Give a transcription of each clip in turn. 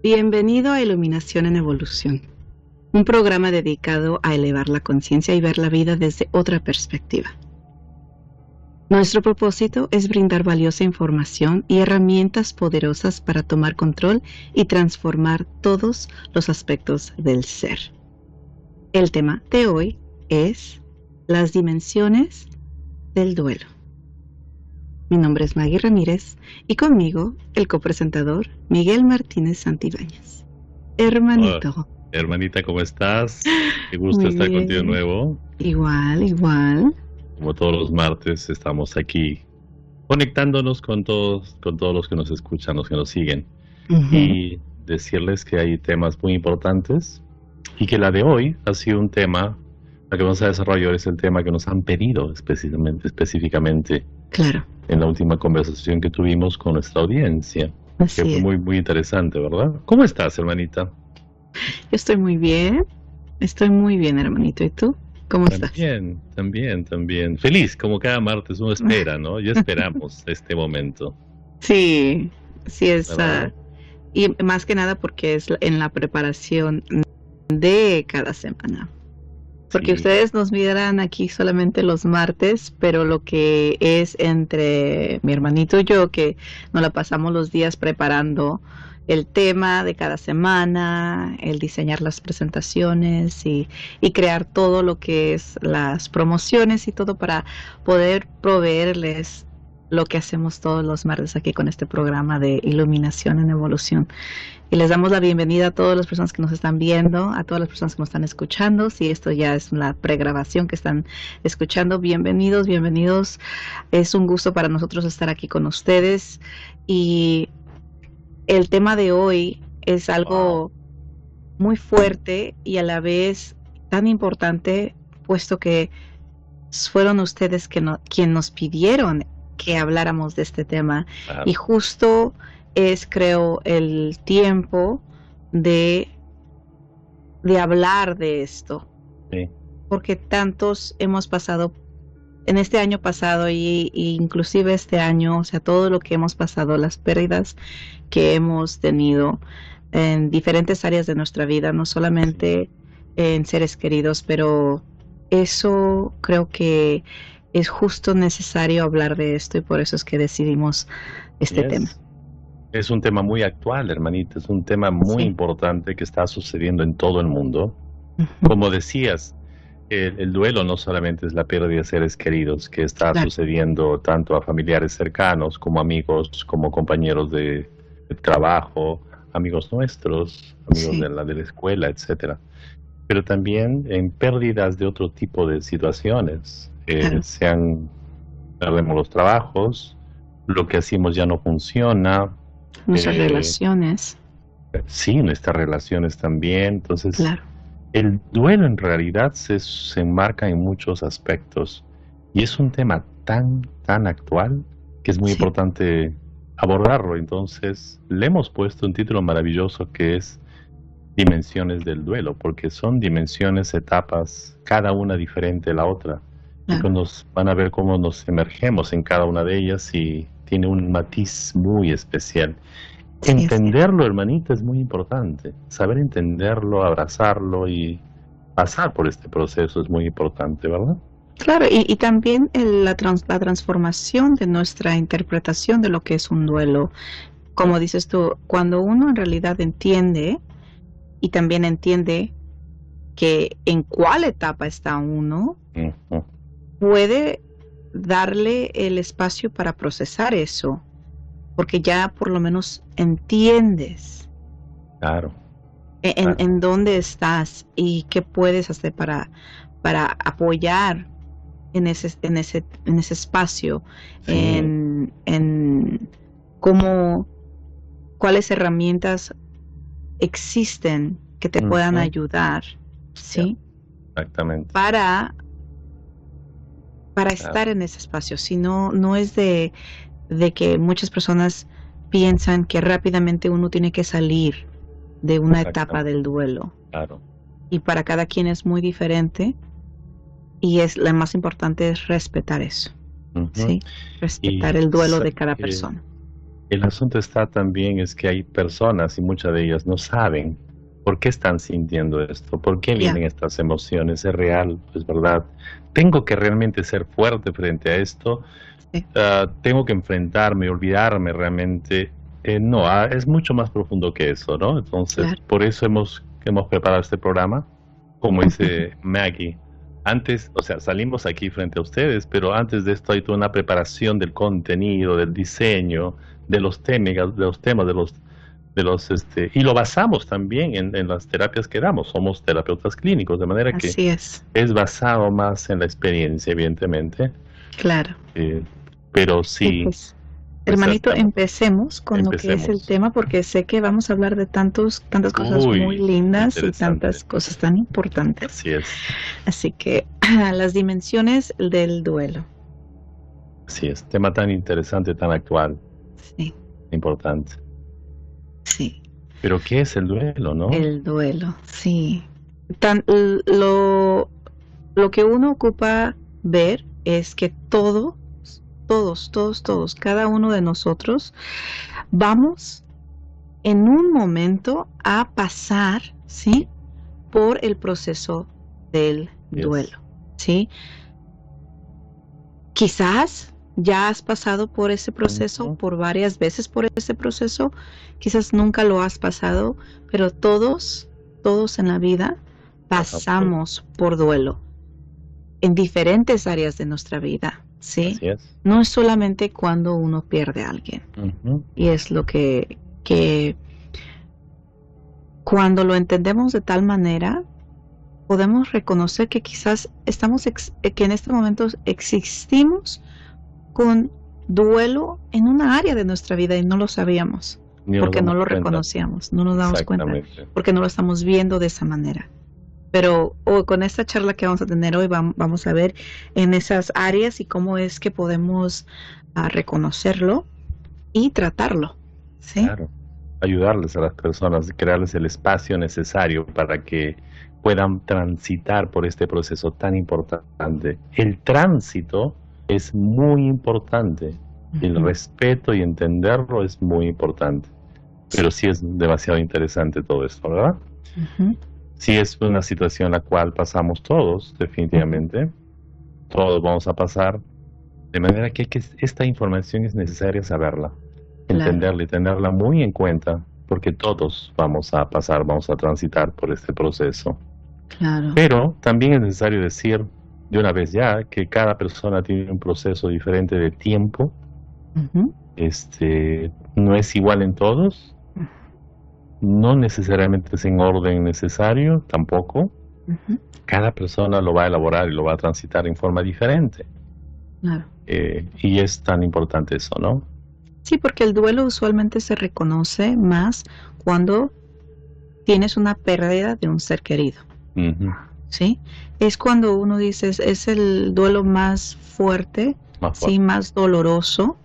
Bienvenido a Iluminación en Evolución, un programa dedicado a elevar la conciencia y ver la vida desde otra perspectiva. Nuestro propósito es brindar valiosa información y herramientas poderosas para tomar control y transformar todos los aspectos del ser. El tema de hoy es las dimensiones del duelo. Mi nombre es Maggie Ramírez y conmigo el copresentador Miguel Martínez Santibáñez. Hermanito. Hola, hermanita, ¿cómo estás? Qué gusto Muy estar bien. contigo de nuevo. Igual. Como todos los martes, estamos aquí conectándonos con todos los que nos escuchan, los que nos siguen. Y decirles que hay temas muy importantes y que la de hoy ha sido un tema, la que vamos a desarrollar es el tema que nos han pedido específicamente Claro. en la última conversación que tuvimos con nuestra audiencia. Así Que fue es. muy interesante, ¿verdad? ¿Cómo estás, hermanita? Yo estoy muy bien, hermanito. ¿Y tú? ¿Cómo estás? También. Feliz, como cada martes uno espera, ¿no? Ya esperamos este momento. Sí es. ¿Verdad? Y más que nada porque es en la preparación de cada semana. Porque Sí. ustedes nos miran aquí solamente los martes, pero lo que es entre mi hermanito y yo, que nos la pasamos los días preparando el tema de cada semana, el diseñar las presentaciones y crear todo lo que es las promociones y todo para poder proveerles lo que hacemos todos los martes aquí con este programa de Iluminación en Evolución. Y les damos la bienvenida a todas las personas que nos están viendo, a todas las personas que nos están escuchando. Si esto ya es la pregrabación que están escuchando, bienvenidos. Es un gusto para nosotros estar aquí con ustedes. Y el tema de hoy es algo muy fuerte y a la vez tan importante, puesto que fueron ustedes quien nos pidieron que habláramos de este tema. Claro. Y justo es, creo, el tiempo de hablar de esto. Sí. Porque tantos hemos pasado en este año pasado y inclusive este año, o sea, todo lo que hemos pasado, las pérdidas que hemos tenido en diferentes áreas de nuestra vida, no solamente en seres queridos, pero eso creo que es justo necesario hablar de esto y por eso es que decidimos este tema. Es un tema muy actual, hermanita, es un tema muy importante que está sucediendo en todo el mundo. Como decías, el duelo no solamente es la pérdida de seres queridos, que está sucediendo tanto a familiares cercanos como amigos, como compañeros de trabajo, amigos nuestros, amigos de la escuela, etcétera. Pero también en pérdidas de otro tipo de situaciones, perdemos los trabajos, lo que hacemos ya no funciona. Nuestras relaciones. Sí, nuestras relaciones también. Entonces, el duelo en realidad se enmarca en muchos aspectos y es un tema tan actual que es muy importante abordarlo. Entonces, le hemos puesto un título maravilloso que es Dimensiones del duelo, porque son dimensiones, etapas, cada una diferente de la otra. Y nos van a ver cómo nos emergemos en cada una de ellas y tiene un matiz muy especial. Entenderlo, hermanita, es muy importante. Saber entenderlo, abrazarlo y pasar por este proceso es muy importante, ¿verdad? Claro, y también la transformación de nuestra interpretación de lo que es un duelo. Como dices tú, cuando uno en realidad entiende y también entiende que en cuál etapa está uno, puede darle el espacio para procesar eso, porque ya por lo menos entiendes en dónde estás y qué puedes hacer para apoyar en ese espacio, en cómo, cuáles herramientas existen que te puedan ayudar, ¿sí? Exactamente. Para estar en ese espacio. Si no es de que muchas personas piensan que rápidamente uno tiene que salir de una etapa del duelo. Claro. Y para cada quien es muy diferente y lo más importante es respetar eso. ¿Sí? Respetar el duelo de cada persona. El asunto está también es que hay personas y muchas de ellas no saben por qué están sintiendo esto, por qué vienen estas emociones, es real, es verdad. Tengo que realmente ser fuerte frente a esto, tengo que enfrentarme, olvidarme realmente. No, es mucho más profundo que eso, ¿no? Entonces, por eso hemos preparado este programa, como dice Maggie. Antes, o sea, salimos aquí frente a ustedes, pero antes de esto hay toda una preparación del contenido, del diseño, de los temas, y lo basamos también en las terapias que damos. Somos terapeutas clínicos, de manera que es basado más en la experiencia, evidentemente. Claro. Pero sí. Pues, hermanito, empecemos con lo que es el tema, porque sé que vamos a hablar de tantas cosas muy lindas y tantas cosas tan importantes. Así es. Así que las dimensiones del duelo. Así es, tema tan interesante, tan actual. Sí. Importante. Sí. Pero ¿qué es el duelo, no? El duelo, sí. Lo que uno ocupa ver es que todos, cada uno de nosotros vamos en un momento a pasar, ¿sí? Por el proceso del duelo, ¿sí? Quizás ya has pasado por ese proceso, por varias veces por ese proceso, quizás nunca lo has pasado, pero todos en la vida pasamos por duelo en diferentes áreas de nuestra vida, ¿sí? Así es. No es solamente cuando uno pierde a alguien. Y es lo que cuando lo entendemos de tal manera, podemos reconocer que quizás que en este momento existimos con duelo en una área de nuestra vida y no lo sabíamos, porque no lo reconocíamos, no nos damos cuenta, porque no lo estamos viendo de esa manera. Pero con esta charla que vamos a tener hoy vamos a ver en esas áreas y cómo es que podemos reconocerlo y tratarlo, ¿sí? Claro, ayudarles a las personas, crearles el espacio necesario para que puedan transitar por este proceso tan importante. El tránsito es muy importante, el respeto y entenderlo es muy importante, pero sí es demasiado interesante todo esto, ¿verdad? Sí es una situación en la cual pasamos todos, definitivamente, todos vamos a pasar, de manera que esta información es necesaria saberla, entenderla y tenerla muy en cuenta, porque todos vamos a pasar, vamos a transitar por este proceso. Claro. Pero también es necesario decir de una vez ya que cada persona tiene un proceso diferente de tiempo. No es igual en todos, no necesariamente es en orden necesario tampoco. Cada persona lo va a elaborar y lo va a transitar en forma diferente. Claro. Y es tan importante eso, ¿no? Sí, porque el duelo usualmente se reconoce más cuando tienes una pérdida de un ser querido. ¿Sí? Es cuando uno dice, es el duelo más fuerte, sí, más doloroso,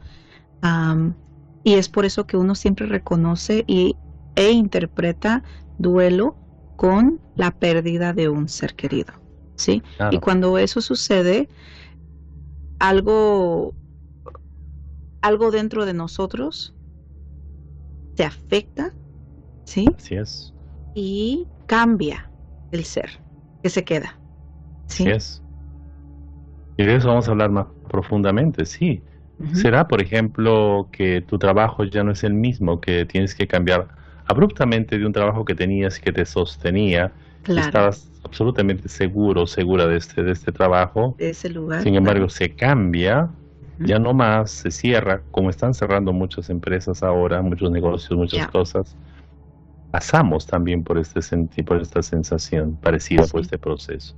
y es por eso que uno siempre reconoce e interpreta duelo con la pérdida de un ser querido, ¿sí? Claro. Y cuando eso sucede, algo dentro de nosotros se afecta, ¿sí? Así es. Y cambia el ser que se queda, ¿sí? Así es. Y de eso vamos a hablar más profundamente, sí. Será, por ejemplo, que tu trabajo ya no es el mismo, que tienes que cambiar abruptamente de un trabajo que tenías y que te sostenía. Claro. Estabas absolutamente segura de este trabajo. De ese lugar. Sin embargo, se cambia, ya no más, se cierra, como están cerrando muchas empresas ahora, muchos negocios, muchas cosas. Pasamos también por por esta sensación parecida, por este proceso.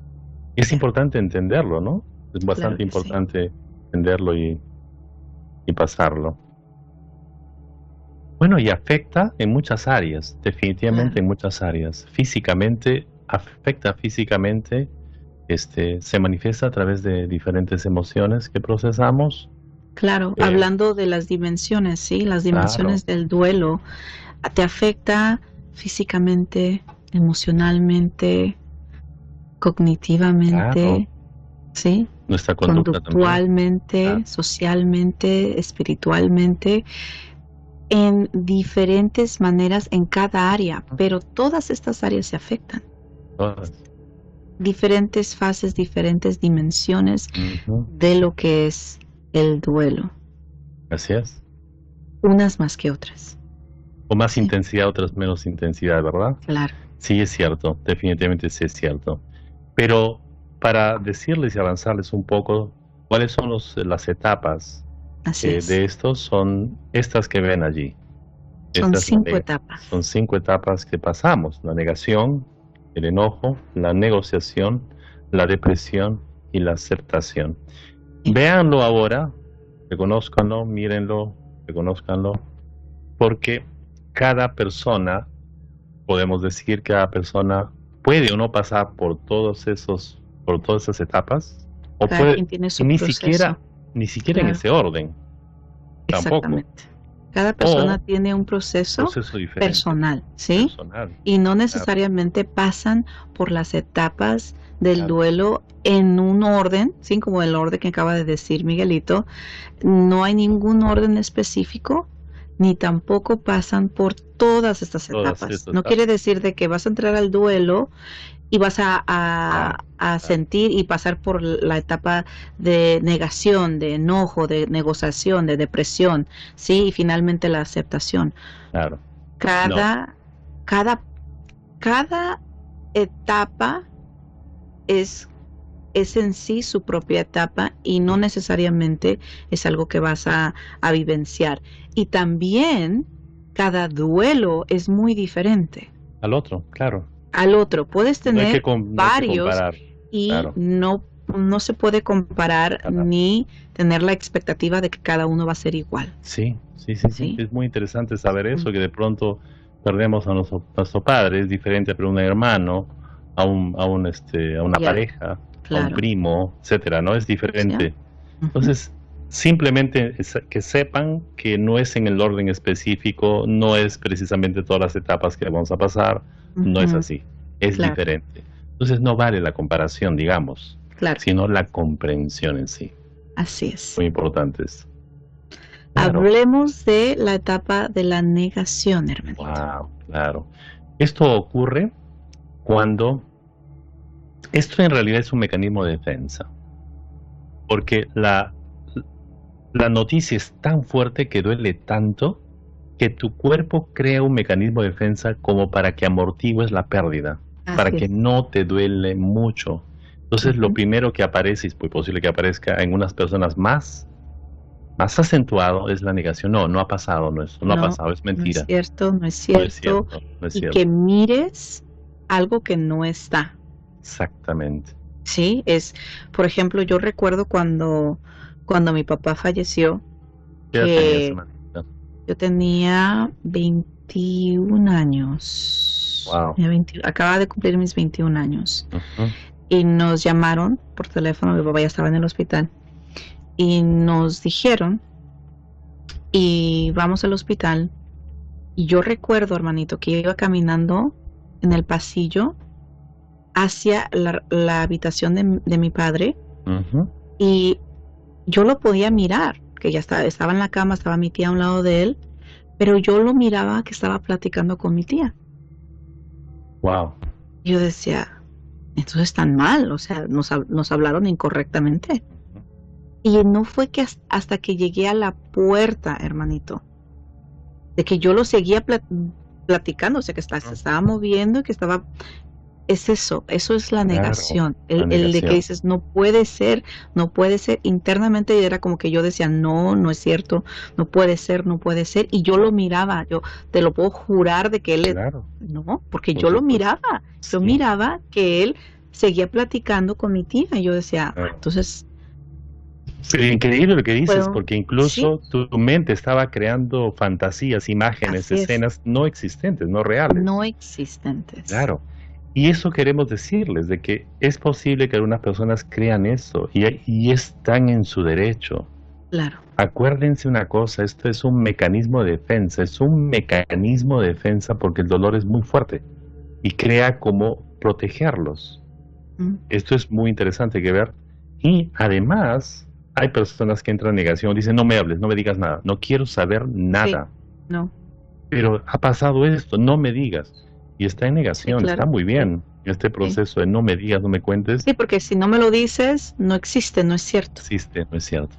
Y es importante entenderlo, ¿no? Es bastante importante entenderlo y pasarlo. Bueno, y afecta en muchas áreas, definitivamente en muchas áreas. Físicamente, afecta físicamente, se manifiesta a través de diferentes emociones que procesamos. Claro, hablando de las dimensiones, ¿sí? Las dimensiones del duelo, te afecta físicamente, emocionalmente, cognitivamente, ¿sí? Nuestra conducta conductualmente, socialmente, espiritualmente. en diferentes maneras en cada área, pero todas estas áreas se afectan. Todas. Diferentes fases, diferentes dimensiones de lo que es el duelo. Así es. Unas más que otras. O más intensidad, otras menos intensidad, ¿verdad? Claro. Sí, es cierto, definitivamente sí es cierto. Pero para decirles y avanzarles un poco, ¿cuáles son las etapas de estos? Son estas que ven allí. Son 5 etapas. Son 5 etapas que pasamos: la negación, el enojo, la negociación, la depresión y la aceptación. Véanlo ahora, reconózcanlo, mírenlo, reconózcanlo, porque cada persona, podemos decir que cada persona puede o no pasar por todas esas etapas, o cada puede, quien tiene su ni proceso. siquiera en ese orden. Exactamente. Cada persona tiene un proceso personal, ¿sí? Y no necesariamente pasan por las etapas del duelo en un orden, ¿sí? Como el orden que acaba de decir Miguelito. No hay ningún orden específico, ni tampoco pasan por todas estas etapas. No quiere decir de que vas a entrar al duelo y vas a sentir y pasar por la etapa de negación, de enojo, de negociación, de depresión, ¿sí? Y finalmente la aceptación. Claro. Cada etapa es en sí su propia etapa y no necesariamente es algo que vas a vivenciar. Y también cada duelo es muy diferente. Al otro, claro. Al otro. Puedes tener varios y claro. no se puede comparar ni tener la expectativa de que cada uno va a ser igual. Sí. Es muy interesante saber eso, que de pronto perdemos a nuestro padre, es diferente a un hermano, a una pareja, a un primo, etcétera, ¿no? Es diferente. Entonces, simplemente que sepan que no es en el orden específico, no es precisamente todas las etapas que vamos a pasar, no es así, es diferente. Entonces no vale la comparación, digamos, sino la comprensión en sí. Así es. Muy importante eso. Hablemos de la etapa de la negación, hermanito. Wow, claro. Esto ocurre cuando... Esto en realidad es un mecanismo de defensa, porque la noticia es tan fuerte que duele tanto que tu cuerpo crea un mecanismo de defensa como para que amortigues la pérdida, para que no te duele mucho. Entonces lo primero que aparece, y es muy posible que aparezca en unas personas más acentuado, es la negación. No ha pasado, no ha pasado, es mentira. No es cierto. Y que mires algo que no está. Exactamente. Sí, por ejemplo, yo recuerdo cuando mi papá falleció, yo tenía 21 años. Wow. Acababa de cumplir mis 21 años. Y nos llamaron por teléfono, mi papá ya estaba en el hospital, y nos dijeron, y vamos al hospital, y yo recuerdo, hermanito, que iba caminando en el pasillo hacia la habitación de mi padre, y yo lo podía mirar, que ya estaba en la cama, estaba mi tía a un lado de él, pero yo lo miraba que estaba platicando con mi tía. Wow. Yo decía, entonces están mal, o sea, nos hablaron incorrectamente. Y no fue que hasta que llegué a la puerta, hermanito, de que yo lo seguía platicando, o sea, que se estaba moviendo y que estaba... Es eso es la negación, el de que dices, no puede ser, internamente era como que yo decía, no es cierto, no puede ser, y yo lo miraba, yo te lo puedo jurar de que él, no, porque yo lo miraba, yo miraba que él seguía platicando con mi tía, y yo decía, entonces... Pero increíble lo que dices, porque incluso tu mente estaba creando fantasías, imágenes, escenas no existentes, no reales. No existentes. Claro. Y eso queremos decirles, de que es posible que algunas personas crean eso y están en su derecho. Claro. Acuérdense una cosa, esto es un mecanismo de defensa, porque el dolor es muy fuerte y crea como protegerlos. Esto es muy interesante que ver. Y además hay personas que entran en negación, dicen, no me hables, no me digas nada, no quiero saber nada. no. Pero ha pasado esto, no me digas. Y está en Sí, negación, claro. está muy bien este Sí. proceso de no me digas, no me cuentes. Sí, porque si no me lo dices, no existe, no es cierto. Existe, no es cierto.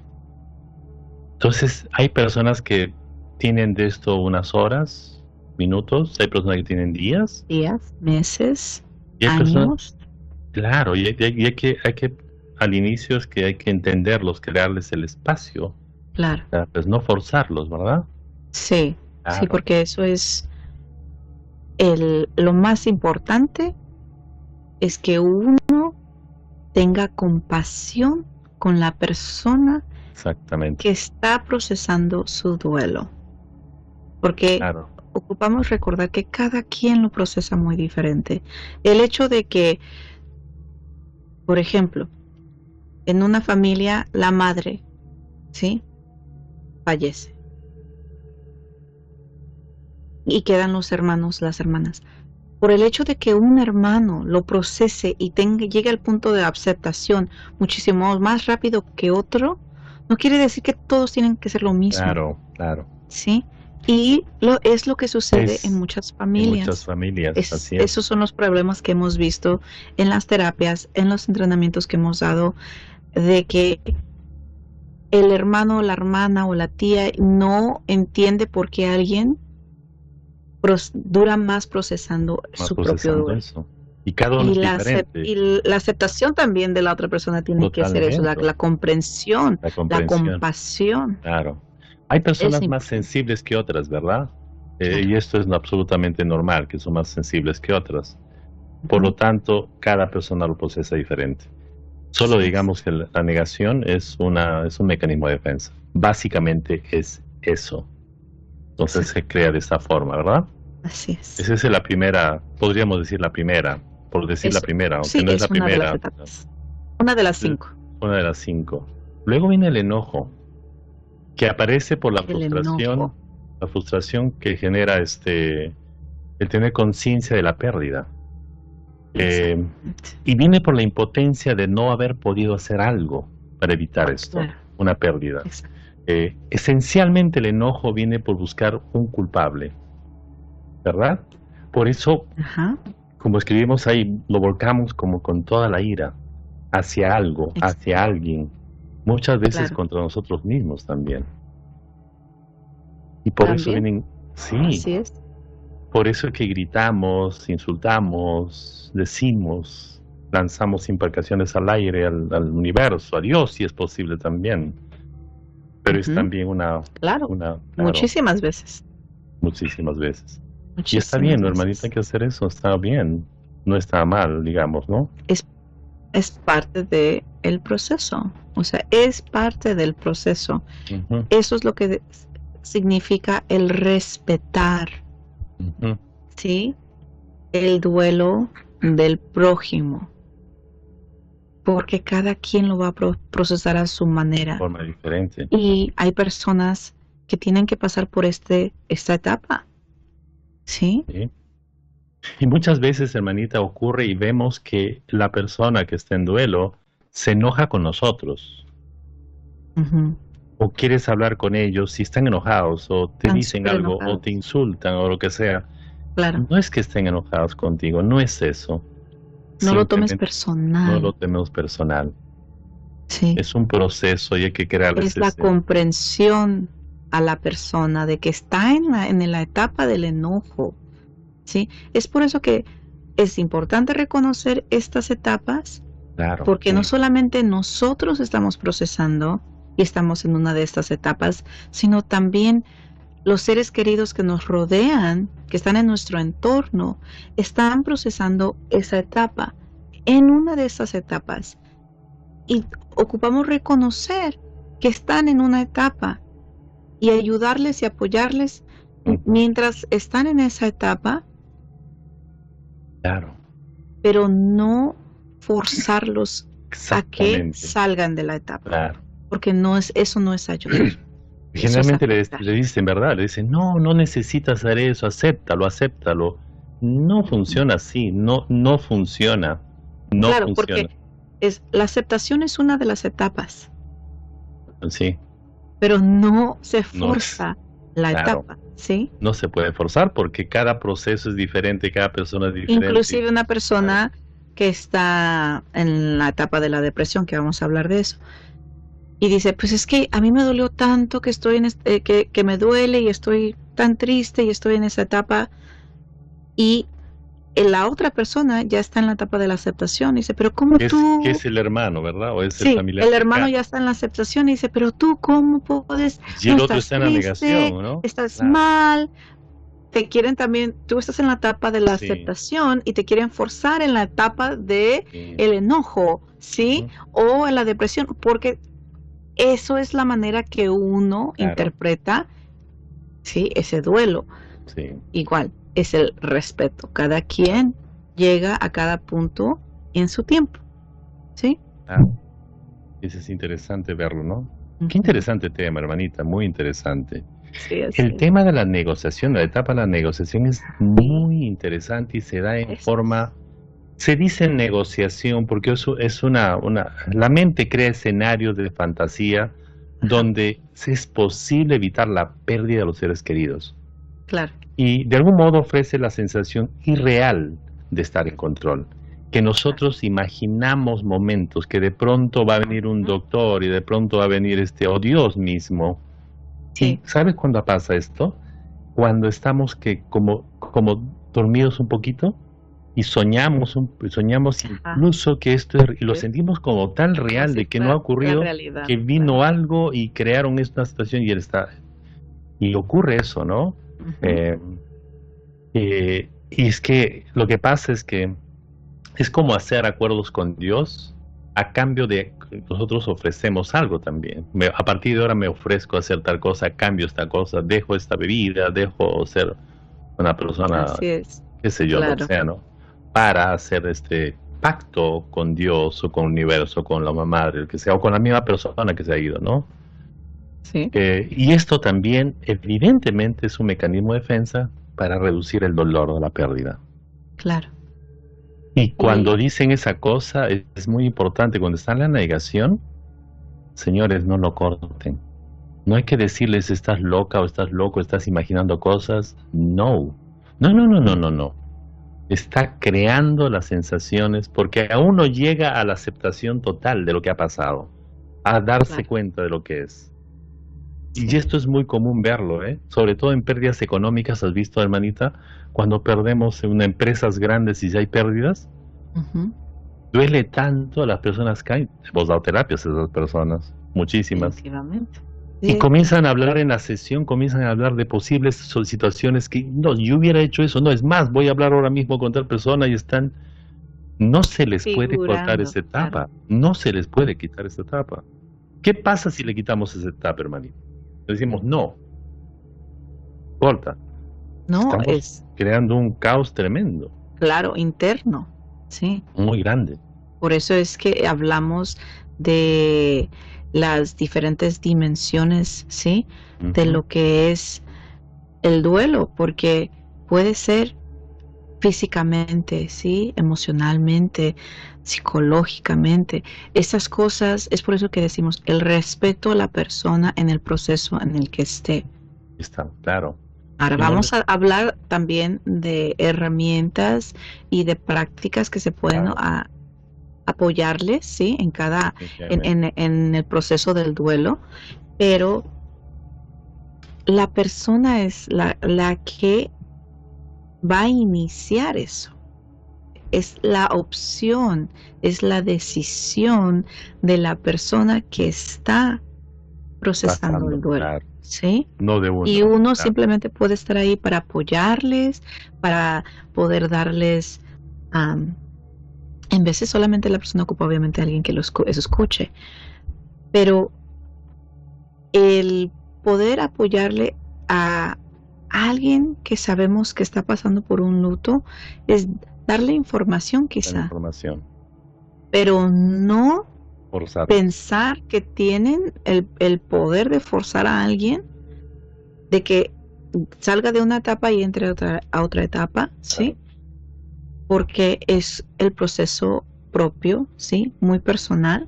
Entonces, hay personas que tienen de esto unas horas, minutos, hay personas que tienen días, Días, meses, y hay personas, años. claro, y hay que, al inicio es que hay que entenderlos, crearles el espacio, Claro. pues no forzarlos, ¿verdad? Sí, sí, Claro, porque eso es lo más importante, es que uno tenga compasión con la persona exactamente, que está procesando su duelo. Porque claro, ocupamos recordar que cada quien lo procesa muy diferente. El hecho de que, por ejemplo, en una familia la madre, ¿sí? Fallece y quedan los hermanos, las hermanas. Por el hecho de que un hermano lo procese y llegue al punto de aceptación muchísimo más rápido que otro, no quiere decir que todos tienen que ser lo mismo, claro, claro. ¿sí? Y es lo que sucede en Es muchas en muchas familias. familias, así Esos es. son los problemas que hemos visto en las terapias, en los entrenamientos que hemos dado, de que el hermano, la hermana o la tía no entiende por qué alguien dura más procesando Más su propio procesando duelo. eso. Y cada uno Y es la, diferente, y la aceptación también de la otra persona tiene que ser eso, totalmente. la comprensión, La la comprensión, compasión. claro. Hay Es personas más importante. sensibles que otras, ¿verdad? Claro. Y esto es absolutamente normal, que son más sensibles que otras. Por lo Ujú. tanto, cada persona lo procesa diferente. Solo Así es. digamos que la negación es un mecanismo de defensa. Básicamente es eso. Entonces Exacto. se crea de esta forma, ¿verdad? Así es. Esa es la primera, podríamos decir la primera, por decir la primera, aunque Sí, no es la es una de las primera, etapas. Una de las es 5. una de las 5. Luego viene el enojo, que aparece por El enojo. la frustración que genera el tener conciencia de la pérdida. Exactamente. Y viene por la impotencia de no haber podido hacer algo para evitar esto, Claro. una pérdida. Exacto. Esencialmente el enojo viene por buscar un culpable, ¿verdad? Por eso, Ajá. como escribimos ahí, lo volcamos como con toda la ira hacia algo, hacia alguien, muchas veces Claro. contra nosotros mismos también. Y por eso También. vienen, sí, Así es. por eso es que gritamos, insultamos, decimos, lanzamos imprecaciones al aire, al universo, a Dios si es posible también. Pero es Ujú. también Claro. claro, Muchísimas veces. muchísimas veces. Y está Muchísimas bien, ¿no, hermanita? veces. Hay que hacer eso, está bien. No está mal, digamos, ¿no? Es parte de el proceso. O sea, es parte del proceso. Ujú, Eso es lo que significa el respetar, ujú. ¿sí? El duelo del prójimo. Porque cada quien lo va a procesar a su manera. Forma diferente. Y hay personas que tienen que pasar por esta etapa, ¿sí? ¿Sí? Y muchas veces, hermanita, ocurre y vemos que la persona que está en duelo se enoja con nosotros. Ujú. O quieres hablar con ellos si están enojados o te Están dicen súper algo o te enojados. insultan o lo que sea. Claro. No es que estén enojados contigo, no es eso. No lo tomes Simplemente no lo personal. tenemos personal. Sí. Es un proceso y hay que crearles Es la comprensión a la persona de que está en la etapa del enojo, ¿sí? Es por eso que es importante reconocer estas etapas, claro, porque no solamente nosotros estamos procesando y estamos en una de estas etapas, sino también los seres queridos que nos rodean, que están en nuestro entorno, están procesando esa etapa, en una de esas etapas. Y ocupamos reconocer que están en una etapa y ayudarles y apoyarles mientras están en esa etapa, claro, pero no forzarlos a que exactamente, salgan de la etapa, claro. porque eso no es ayudar. Eso es Generalmente afectar. le dicen, ¿verdad? Le dicen, no, no necesitas hacer eso, acéptalo, acéptalo. No funciona así, no funciona, no Claro, funciona. porque la aceptación es una de las etapas, Sí, pero no se no es, forza la claro, etapa, ¿sí? No se puede forzar porque cada proceso es diferente, cada persona es diferente. Inclusive una persona que está en la etapa de la depresión, que vamos a hablar de eso, y dice, pues es que a mí me dolió tanto que estoy que me duele y estoy tan triste y estoy en esa etapa, y la otra persona ya está en la etapa de la aceptación y dice, pero ¿cómo tú? Que es el hermano, ¿verdad? O es Sí, el familiar. el hermano ya está en la aceptación y dice, pero tú ¿cómo puedes? Y el No otro estás está en la triste, negación, ¿no? estás Claro. mal. Te quieren también, tú estás en la etapa de la Sí. aceptación y te quieren forzar en la etapa de el enojo, ¿sí? O en la depresión, porque eso es la manera que uno interpreta, ¿sí? Ese duelo. Sí. Igual, es el respeto. Cada quien llega a cada punto en su tiempo, ¿sí? Eso es interesante verlo, ¿no? Qué interesante tema, hermanita, muy interesante. Sí, el tema de la negociación, la etapa de la negociación es muy interesante y se da en forma, se dice negociación porque eso es la mente crea escenarios de fantasía donde es posible evitar la pérdida de los seres queridos. Claro. Y de algún modo ofrece la sensación irreal de estar en control. Que nosotros imaginamos momentos que de pronto va a venir un doctor y de pronto va a venir Dios mismo. Sí. ¿Y sabes cuándo pasa esto? Cuando estamos como dormidos un poquito y soñamos incluso que esto y lo sentimos como tan real de que no ha ocurrido, que vino algo y crearon esta situación y él está y ocurre eso, ¿no? Y es que lo que pasa es que es como hacer acuerdos con Dios a cambio de nosotros ofrecemos algo también. A partir de ahora me ofrezco a hacer tal cosa, cambio esta cosa, dejo esta bebida, dejo ser una persona, qué sé yo, lo que sea, ¿no? Para hacer este pacto con Dios o con el universo, con la mamá madre, el que sea, o con la misma persona que se ha ido, ¿no? Sí. Y esto también, evidentemente, es un mecanismo de defensa para reducir el dolor de la pérdida. Claro. Y cuando dicen esa cosa, es muy importante. Cuando está en la negación, señores, no lo corten. No hay que decirles, estás loca o estás loco, estás imaginando cosas. No. No. Está creando las sensaciones porque aún no llega a la aceptación total de lo que ha pasado, a darse cuenta de lo que es. Y esto es muy común verlo, sobre todo en pérdidas económicas. ¿Has visto, hermanita? Cuando perdemos en empresas grandes y ya hay pérdidas, duele tanto, las personas caen. Hemos dado terapias a esas personas, muchísimas. Y comienzan a hablar en la sesión, comienzan a hablar de posibles situaciones que, no, yo hubiera hecho eso, no, es más, voy a hablar ahora mismo con tal persona y están, no se les puede cortar esa etapa, no se les puede quitar esa etapa. ¿Qué pasa si le quitamos esa etapa, hermanito? Le decimos, no, corta. No, estamos creando un caos tremendo. Claro, interno, sí. Muy grande. Por eso es que hablamos de las diferentes dimensiones, ¿sí? De lo que es el duelo, porque puede ser físicamente, ¿sí? Emocionalmente, psicológicamente. Esas cosas, es por eso que decimos el respeto a la persona en el proceso en el que esté. Está, claro. Ahora vamos a hablar también de herramientas y de prácticas que se pueden apoyarles, ¿sí? En cada, en el proceso del duelo, pero la persona es la que va a iniciar eso. Es la opción, es la decisión de la persona que está procesando el duelo. Claro. ¿Sí? No de uno. Y uno simplemente puede estar ahí para apoyarles, para poder darles, en veces solamente la persona ocupa obviamente a alguien que eso escuche, pero el poder apoyarle a alguien que sabemos que está pasando por un luto es darle información quizá, pero no pensar que tienen el poder de forzar a alguien de que salga de una etapa y entre a otra etapa, ¿sí? Porque es el proceso propio, ¿sí? Muy personal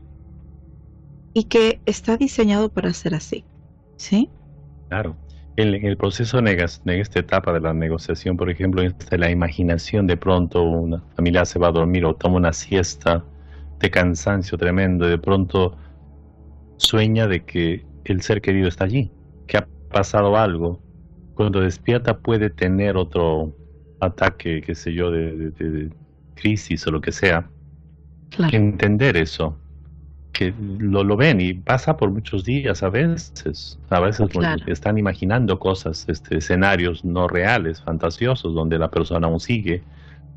y que está diseñado para ser así, ¿sí? Claro. En el proceso en esta etapa de la negociación, por ejemplo, la imaginación, de pronto una familia se va a dormir o toma una siesta de cansancio tremendo y de pronto sueña de que el ser querido está allí, que ha pasado algo. Cuando despierta puede tener otro ataque, qué sé yo, de crisis o lo que sea. Claro. Entender eso, que lo ven y pasa por muchos días a veces Claro. están imaginando cosas, escenarios no reales, fantasiosos, donde la persona aún sigue,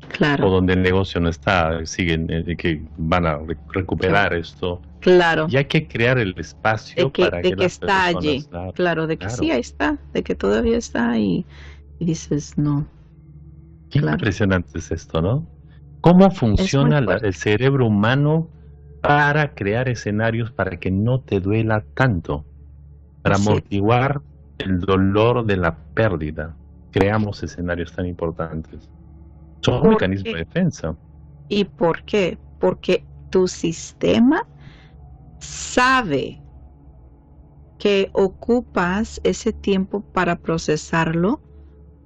o Claro. donde el negocio no está, siguen, que van a recuperar esto. Claro. Y hay que crear el espacio para de que que las está personas, allí. Claro, de que sí, ahí está, de que todavía está y dices, no. Qué Claro. impresionante es esto, ¿no? ¿Cómo Es muy funciona fuerte. el cerebro humano para crear escenarios para que no te duela tanto? Para Así es. amortiguar el dolor de la pérdida. Creamos escenarios tan importantes. Son un ¿Por mecanismo qué? de defensa. ¿Y por qué? Porque tu sistema sabe que ocupas ese tiempo para procesarlo,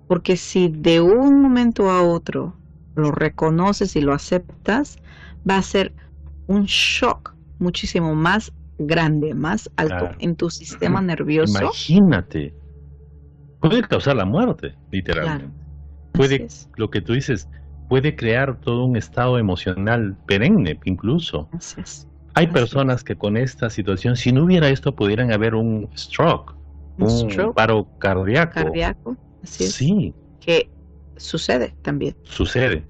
porque si de un momento a otro lo reconoces y lo aceptas, va a ser un shock muchísimo más grande, más alto Claro. en tu sistema nervioso. Imagínate. Puede causar la muerte, literalmente. Así es. Lo que tú dices, puede crear todo un estado emocional perenne, incluso. Así es. Hay Así personas que con esta situación, si no hubiera esto, pudieran haber un stroke, un stroke paro cardíaco. cardíaco, así es. Sí, Que sucede también. sucede.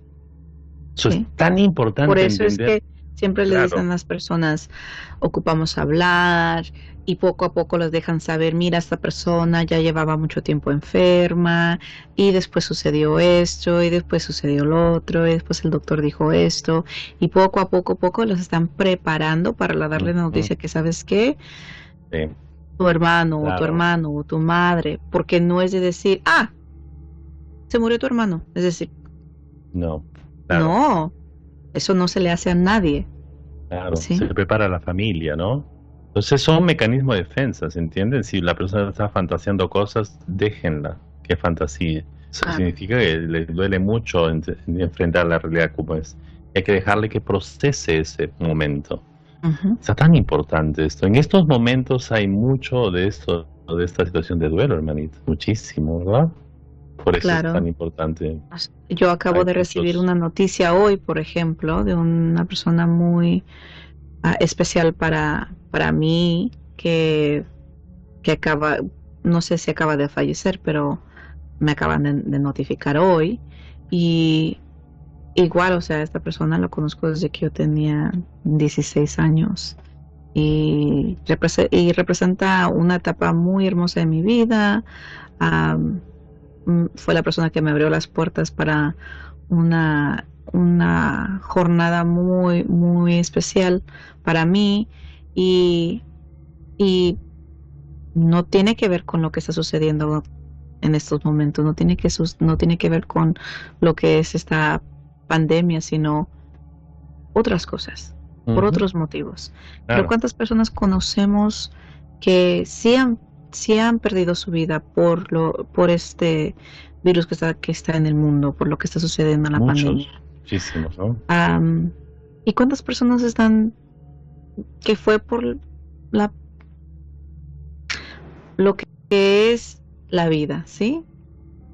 Eso Sí. es tan importante Por eso es entender. que siempre le Claro. dicen a las personas, ocupamos hablar, y poco a poco les dejan saber, mira, esta persona ya llevaba mucho tiempo enferma, y después sucedió esto, y después sucedió lo otro, y después el doctor dijo esto, y poco a poco los están preparando para darle la noticia que, ¿sabes qué? Sí, Tu hermano, o tu claro. hermano, o tu madre, porque no es de decir, se murió tu hermano, es decir, No, claro, no, eso no se le hace a nadie. claro. Sí. Se prepara la familia, ¿no? Entonces son mecanismos de defensa, ¿se entienden? Si la persona está fantaseando cosas, déjenla que fantasíe. Eso Claro. significa que le duele mucho enfrentar la realidad como es. Y hay que dejarle que procese ese momento. Ujú. Está tan importante esto. En estos momentos hay mucho de esto, de esta situación de duelo, hermanito. Muchísimo, ¿verdad? Por eso Claro. es tan importante. Yo acabo Hay de recibir muchos- una noticia hoy, por ejemplo, de una persona muy especial para mí que acaba, no sé si acaba de fallecer, pero me acaban de notificar hoy. Y igual, o sea, esta persona la conozco desde que yo tenía 16 años. Y representa una etapa muy hermosa de mi vida. Fue la persona que me abrió las puertas para una jornada muy, muy especial para mí, y no tiene que ver con lo que está sucediendo en estos momentos, no tiene que ver con lo que es esta pandemia, sino otras cosas, por Ujú, otros motivos. Pero claro. ¿cuántas personas conocemos que sí han perdido su vida por este virus que está en el mundo, por lo que está sucediendo en la pandemia? Muchísimos, ¿no? ¿Y cuántas personas están que fue por lo que es la vida, ¿sí?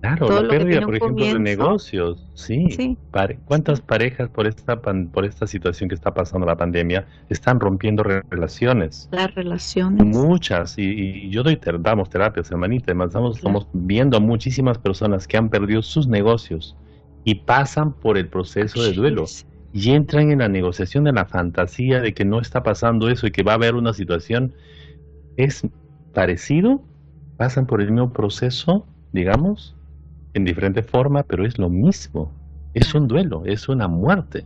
Claro, Todo la lo que pérdida, tiene un por ejemplo, de comienzo, negocios, sí. sí, ¿Cuántas parejas por esta situación que está pasando la pandemia están rompiendo relaciones? las relaciones, Muchas, y yo damos terapias, hermanita, además estamos Claro. viendo a muchísimas personas que han perdido sus negocios y pasan por el proceso de duelo y entran en la negociación de la fantasía de que no está pasando eso y que va a haber una situación. ¿Es parecido? ¿Pasan por el mismo proceso, digamos, en diferente forma, pero es lo mismo? Es un duelo, es una muerte.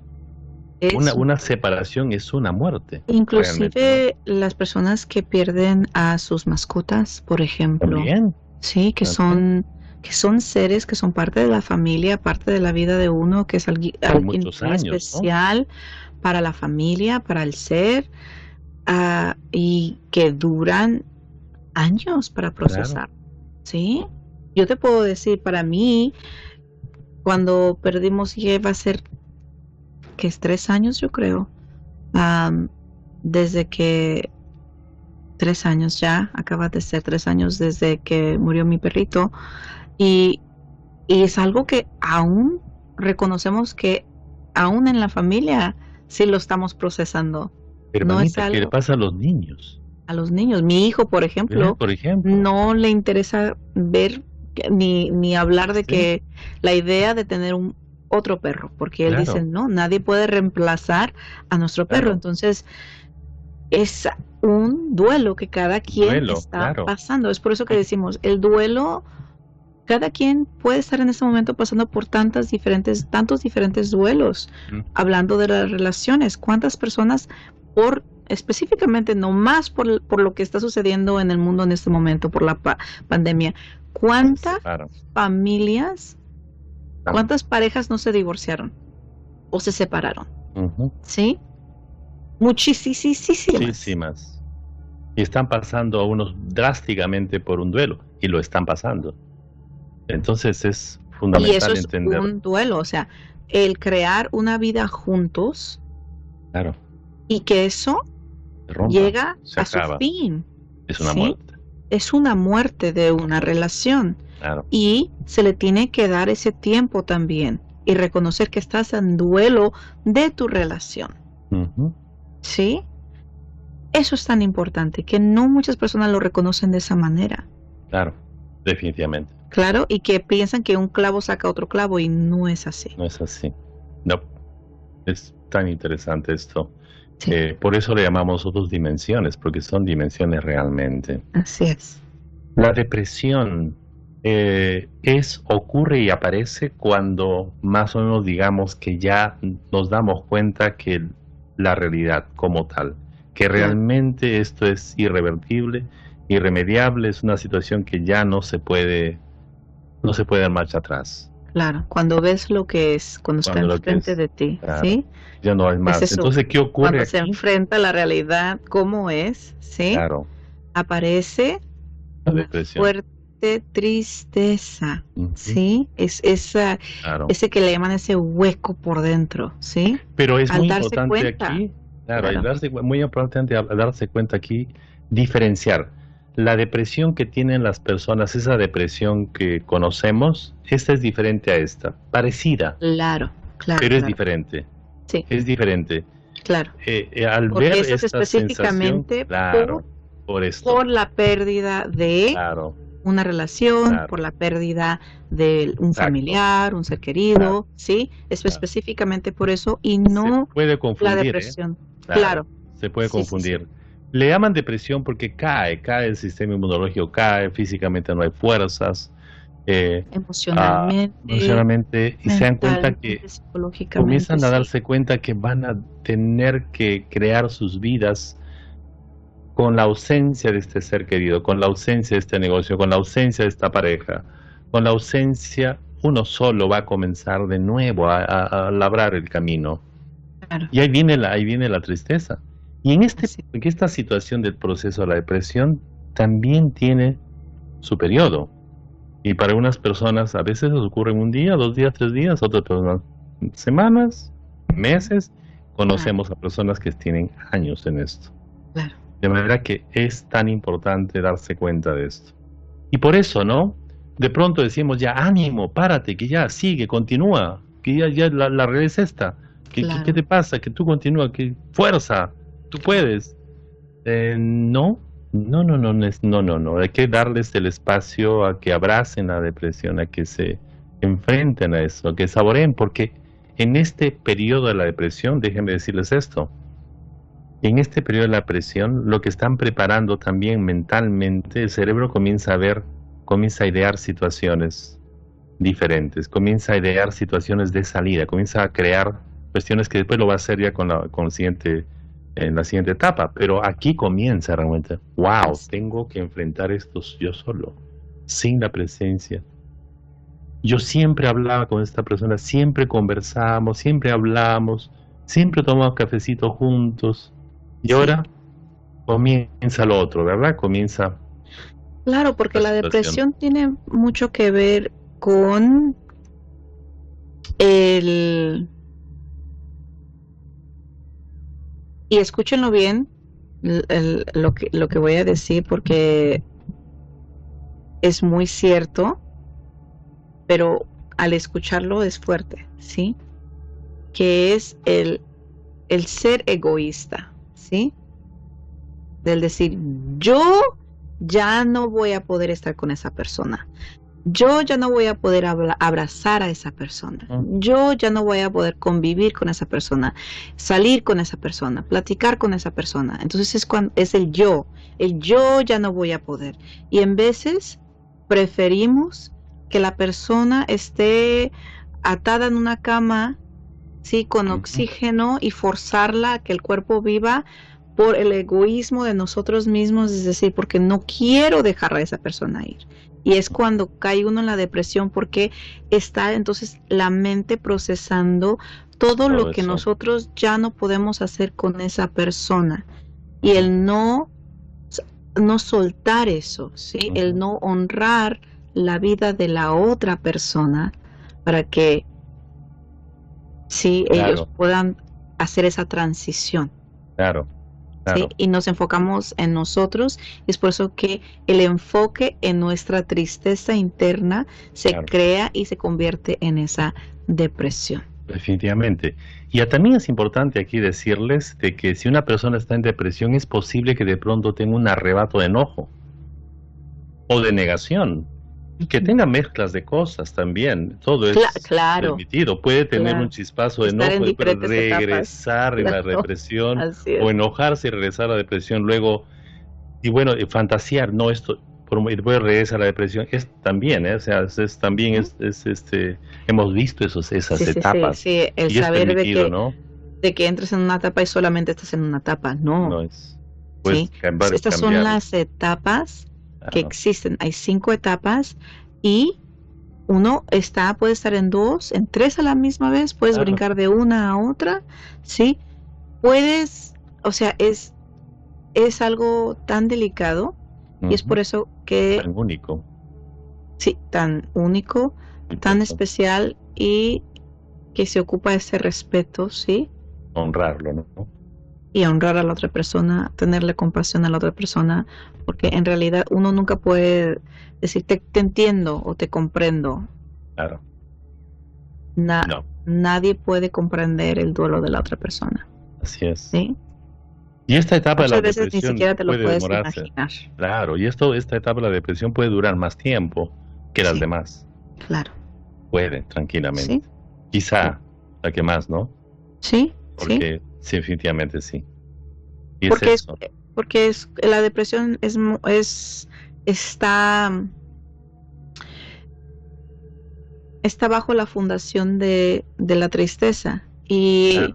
Una separación es una muerte. Inclusive realmente, las personas que pierden a sus mascotas, por ¿no? ejemplo, También. sí, que También. son seres que son parte de la familia, parte de la vida de uno, que es alguien muchos muy años, ¿no? especial para la familia, para el ser, y que duran años para procesar. ¿sí? Yo te puedo decir, para mí, cuando perdimos, ya va a ser, que es 3 años, yo creo, desde que 3 años ya, acaba de ser 3 años desde que murió mi perrito, y, y es algo que aún reconocemos que aún en la familia sí lo estamos procesando. No es Hermanita, ¿qué le algo pasa a los niños? a los niños. Mi hijo, por ejemplo, Por ejemplo, no le interesa ver ni hablar de sí, que la idea de tener otro perro, porque él dice, claro, no, nadie puede reemplazar a nuestro perro. claro, Entonces, es un duelo que cada quien duelo, está claro, pasando. Es por eso que decimos, el duelo, cada quien puede estar en este momento pasando por tantos diferentes duelos. mm, Hablando de las relaciones, ¿cuántas personas específicamente, no más por lo que está sucediendo en el mundo en este momento, por la pandemia, se cuántas separan, familias, tanto, cuántas parejas no se divorciaron o se separaron? ujú, ¿Sí? Muchísimas. muchísimas. Y están pasando a unos drásticamente por un duelo, y lo están pasando. Entonces es Y eso fundamental es entender, un duelo, o sea, el crear una vida juntos claro, y que eso se rompa, llega se a su acaba, fin, es una ¿sí? muerte, Es una muerte de una relación claro, y se le tiene que dar ese tiempo también y reconocer que estás en duelo de tu relación, ujú, ¿sí? Eso es tan importante que no muchas personas lo reconocen de esa manera, claro, definitivamente, claro, y que piensan que un clavo saca otro clavo y no es así. no es así. No, es tan interesante esto. Sí, Por eso le llamamos nosotros dimensiones, porque son dimensiones realmente. así es. La depresión ocurre y aparece cuando más o menos digamos que ya nos damos cuenta que la realidad como tal, que Claro, realmente esto es irrevertible, irremediable, es una situación que ya no se puede dar marcha atrás. claro. Cuando ves lo que es, cuando está Cuando lo que enfrente es, de ti, claro, ¿sí? ya no hay Es más. eso. Entonces, ¿qué ocurre Cuando se aquí? enfrenta a la realidad como es, ¿sí? Claro, Aparece la una depresión. fuerte tristeza, Ujú, ¿sí? Es claro. ese que le llaman ese hueco por dentro, ¿sí? Pero es Al muy darse importante cuenta, aquí, claro, claro, muy importante darse cuenta aquí, diferenciar la depresión que tienen las personas, esa depresión que conocemos, esta es diferente a esta, parecida, claro, pero es claro, diferente, sí, es diferente. claro. Al Porque ver eso es esta sensación, específicamente claro, por esto, por la pérdida de claro, una relación, claro, por la pérdida de un exacto, familiar, un ser claro, querido, ¿sí? Es claro. específicamente por eso y Se no puede la confundir, ¿eh? depresión. Claro, Claro, se puede sí, sí, sí. confundir. Le llaman depresión porque cae el sistema inmunológico, cae, físicamente no hay fuerzas, eh, Emocionalmente, emocionalmente, y se dan cuenta que mentalmente, psicológicamente, comienzan a sí. darse cuenta que van a tener que crear sus vidas con la ausencia de este ser querido, con la ausencia de este negocio, con la ausencia de esta pareja, con la ausencia, uno solo va a comenzar de nuevo a labrar el camino. Claro, Y ahí viene la tristeza. Y así, en esta situación del proceso de la depresión también tiene su periodo. Y para unas personas a veces les ocurre en un día, 2 días, 3 días, otras personas semanas, meses. Conocemos a personas que tienen años en esto. claro, De manera que es tan importante darse cuenta de esto. Y por eso, ¿no? De pronto decimos ya, ánimo, párate, que ya sigue, continúa, que ya la realidad es esta. ¿Qué claro, te pasa? Que tú continúa, que fuerza, tú claro. puedes. No, no. Hay que darles el espacio a que abracen la depresión, a que se enfrenten a eso, a que saboreen, porque en este periodo de la depresión, déjenme decirles esto, en este periodo de la depresión, lo que están preparando también mentalmente, el cerebro comienza a idear situaciones diferentes, comienza a idear situaciones de salida, comienza a crear cuestiones que después lo va a hacer ya en la siguiente etapa, pero aquí comienza realmente, wow, Así, tengo que enfrentar esto yo solo, sin la presencia. Yo siempre hablaba con esta persona, siempre conversábamos, siempre hablamos, siempre tomamos cafecito juntos, y sí, ahora comienza lo otro, ¿verdad? Comienza Claro, porque la situación. depresión tiene mucho que ver con el... Y escúchenlo bien, lo que voy a decir, porque es muy cierto, pero al escucharlo es fuerte, ¿sí? Que es el ser egoísta, ¿sí? Del decir, yo ya no voy a poder estar con esa persona. Yo ya no voy a poder abrazar a esa persona. Yo ya no voy a poder convivir con esa persona, salir con esa persona, platicar con esa persona. Entonces es el yo ya no voy a poder. Y en veces preferimos que la persona esté atada en una cama, sí, con oxígeno, y forzarla a que el cuerpo viva por el egoísmo de nosotros mismos, es decir, porque no quiero dejar a esa persona ir. Y es cuando cae uno en la depresión, porque está entonces la mente procesando todo lo que nosotros ya no podemos hacer con esa persona. Y el no soltar eso, ¿sí? El no honrar la vida de la otra persona para que sí, ellos puedan hacer esa transición. Claro. ¿Sí? Y nos enfocamos en nosotros. Es por eso que el enfoque en nuestra tristeza interna se crea y se convierte en esa depresión. Definitivamente. Y también es importante aquí decirles de que si una persona está en depresión, es posible que de pronto tenga un arrebato de enojo o de negación. Que tenga mezclas de cosas también, todo es permitido. Puede tener un chispazo de enojo y regresar en la depresión, o enojarse y regresar a la depresión luego, y bueno, fantasear, no, esto, después regresa a la depresión, es también, o sea, también hemos visto esas etapas. Sí, el saber de que entres en una etapa y solamente estás en una etapa, no es. Estas son las etapas que existen. Hay 5 etapas y uno puede estar en 2, en 3 a la misma vez, puedes brincar de una a otra, ¿sí? Puedes, o sea, es algo tan delicado y es por eso que... Tan único. Sí, tan único, tan especial, y que se ocupa ese respeto, ¿sí? Honrarlo, ¿no? Y honrar a la otra persona, tenerle compasión a la otra persona, porque en realidad uno nunca puede decir te entiendo o te comprendo. Claro. No. Nadie puede comprender el duelo de la otra persona. Así es. ¿Sí? Y esta etapa de la depresión ni siquiera te lo puede puedes demorarse. imaginar. Claro, y esta etapa de la depresión puede durar más tiempo que las demás. Claro. Puede, tranquilamente. ¿Sí? Quizá la que más, ¿no? Sí. Porque sí, definitivamente sí. Y porque la depresión está bajo la fundación de la tristeza, y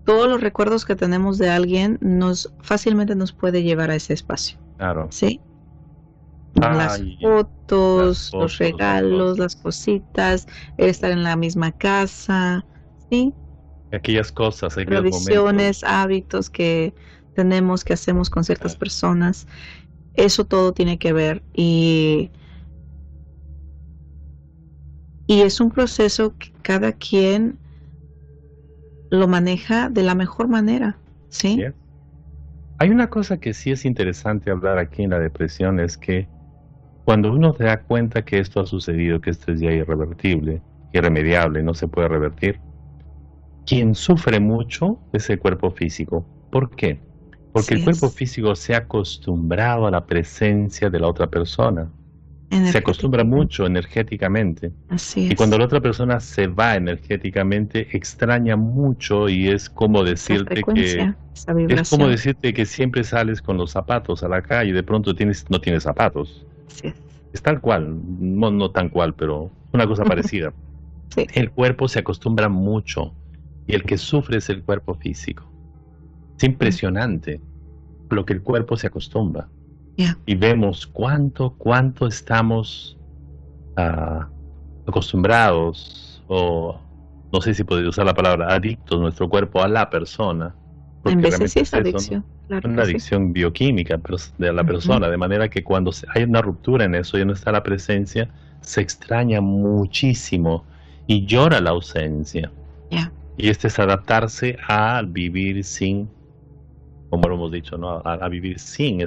todos los recuerdos que tenemos de alguien fácilmente nos puede llevar a ese espacio. Claro. ¿Sí? Las fotos, los regalos, las cositas, el estar en la misma casa, ¿sí? Aquellas cosas, tradiciones, hábitos que tenemos, que hacemos con ciertas personas, eso todo tiene que ver, y es un proceso que cada quien lo maneja de la mejor manera, ¿sí? Hay una cosa que sí es interesante hablar aquí en la depresión, es que cuando uno se da cuenta que esto ha sucedido, que esto es ya irrevertible, irremediable, no se puede revertir, quien sufre mucho es el cuerpo físico. ¿Por qué? Porque el cuerpo físico se ha acostumbrado a la presencia de la otra persona. Se acostumbra mucho energéticamente. Así es. Y cuando la otra persona se va energéticamente, extraña mucho, y es como decirte que siempre sales con los zapatos a la calle y de pronto no tienes zapatos. Sí. Es tal cual, no tan cual, pero una cosa parecida. Sí. El cuerpo se acostumbra mucho, y el que sufre es el cuerpo físico. Es impresionante lo que el cuerpo se acostumbra. Y vemos cuánto estamos acostumbrados, o no sé si podría usar la palabra adictos, nuestro cuerpo a la persona. En veces sí es adicción. Claro una que sí. adicción bioquímica de la Ujú. persona, de manera que cuando hay una ruptura en eso, ya no está la presencia, se extraña muchísimo y llora la ausencia. Ya. Y este es adaptarse a vivir sin, como lo hemos dicho, ¿no? A vivir sin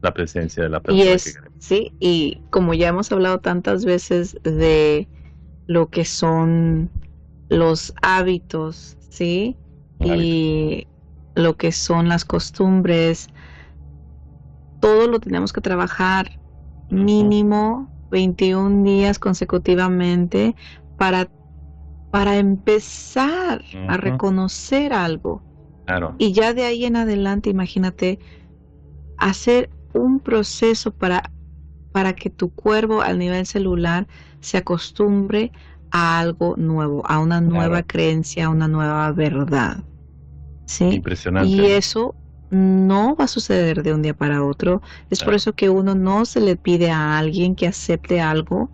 la presencia de la Y persona que queremos. sí, y como ya hemos hablado tantas veces de lo que son los hábitos, ¿sí? Hábitos. Y lo que son las costumbres, todo lo tenemos que trabajar Ujú, mínimo 21 días consecutivamente para, para empezar a ujú, reconocer algo. claro, Y ya de ahí en adelante, imagínate, hacer un proceso para que tu cuerpo al nivel celular se acostumbre a algo nuevo, a una nueva claro. creencia, a una nueva verdad, ¿sí? Impresionante, Y ¿no? eso no va a suceder de un día para otro. Es por Claro. eso que uno no se le pide a alguien que acepte algo,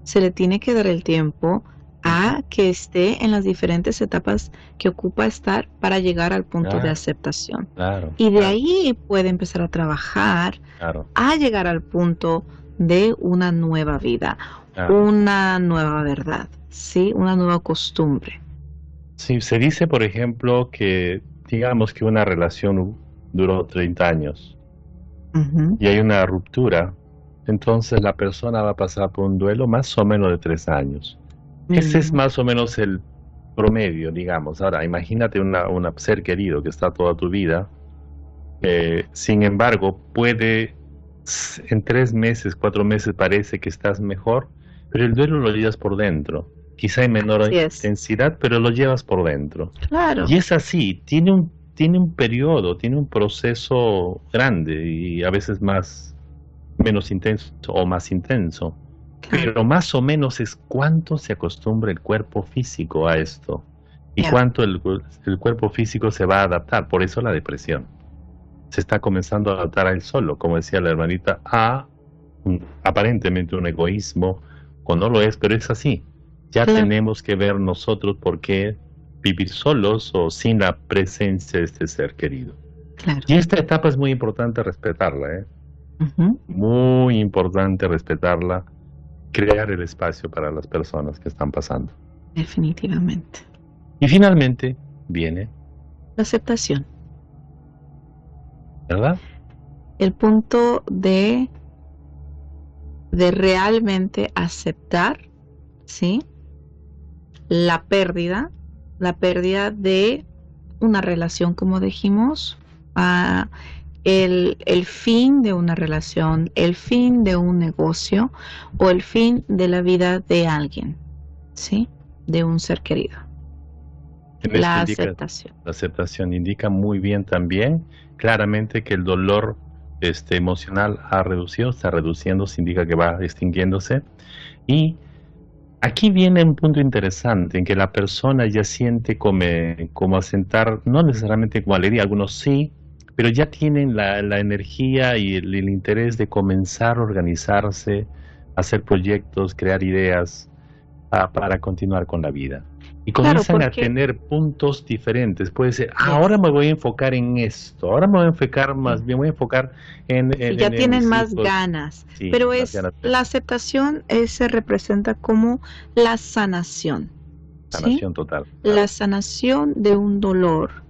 se le tiene que dar el tiempo Ujú, a que esté en las diferentes etapas que ocupa estar para llegar al punto de claro, aceptación. claro, Y de claro, ahí puede empezar a trabajar claro, a llegar al punto de una nueva vida, claro. una nueva verdad, ¿sí? Una nueva costumbre. Sí, se dice, por ejemplo, que digamos que una relación duró 30 años Ujú. y hay una ruptura, entonces la persona va a pasar por un duelo más o menos de 3 años. Ese es Mínimo. más o menos el promedio, digamos. Ahora, imagínate una ser querido que está toda tu vida, sin embargo, en 3 meses, 4 meses parece que estás mejor, pero el duelo lo llevas por dentro. Quizá en menor Así es. intensidad, pero lo llevas por dentro. Claro, Y es así, tiene un periodo, tiene un proceso grande y a veces menos intenso o más intenso. claro. Pero más o menos es cuánto se acostumbra el cuerpo físico a esto y Ya. cuánto el cuerpo físico se va a adaptar. Por eso la depresión. Se está comenzando a adaptar a él solo, como decía la hermanita, aparentemente un egoísmo, o no lo es, pero es así. Ya Claro, tenemos que ver nosotros por qué vivir solos o sin la presencia de este ser querido. claro. Y esta etapa es muy importante respetarla, ¿eh? Ujú. Muy importante respetarla, crear el espacio para las personas que están pasando. Definitivamente. Y finalmente viene, La aceptación. ¿verdad? El punto de realmente aceptar, ¿sí? La pérdida, la pérdida de una relación, como dijimos, ah, el fin de una relación, el fin de un negocio o el fin de la vida de alguien, ¿sí? De un ser querido. En esto La indica, aceptación. la aceptación indica muy bien también, claramente que el dolor emocional ha reducido, está reduciendo, se indica que va extinguiéndose. Y aquí viene un punto interesante en que la persona ya siente como asentar, no necesariamente como alegría, algunos sí, pero ya tienen la energía y el interés de comenzar a organizarse, hacer proyectos, crear ideas, para continuar con la vida. Y Claro, comienzan a porque tener puntos diferentes. Puede ser, yes, ahora me voy a enfocar en esto, ahora me voy a enfocar sí, más bien, voy a enfocar sí, ya en tienen mis más hijos. ganas, Sí, pero las es ganas de la aceptación se representa como la sanación, ¿sí? sanación total, La claro. sanación de un dolor,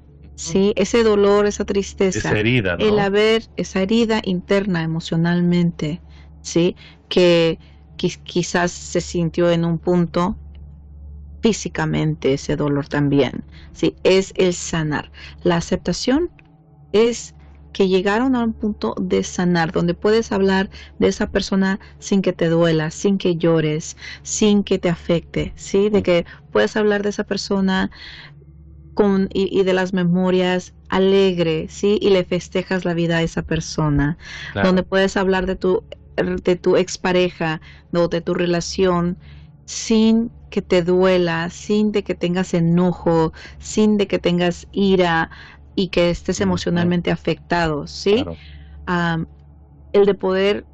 Ujú. ¿sí? Ese dolor, esa Esa tristeza, herida, el ¿no? haber esa herida interna emocionalmente, ¿sí? Que quizás se sintió en un punto físicamente ese dolor también, ¿sí? Es el sanar. La aceptación es que llegaron a un punto de sanar, donde puedes hablar de esa persona sin que te duela, sin que llores, sin que te afecte, ¿sí? De Mm, que puedes hablar de esa persona y de las memorias alegre, ¿sí? Y le festejas la vida a esa persona, donde claro. puedes hablar de tu expareja o de tu relación sin que te duela, sin de que tengas enojo, sin de que tengas ira y que estés Ujú, emocionalmente afectado, ¿sí? claro. Am, el de poder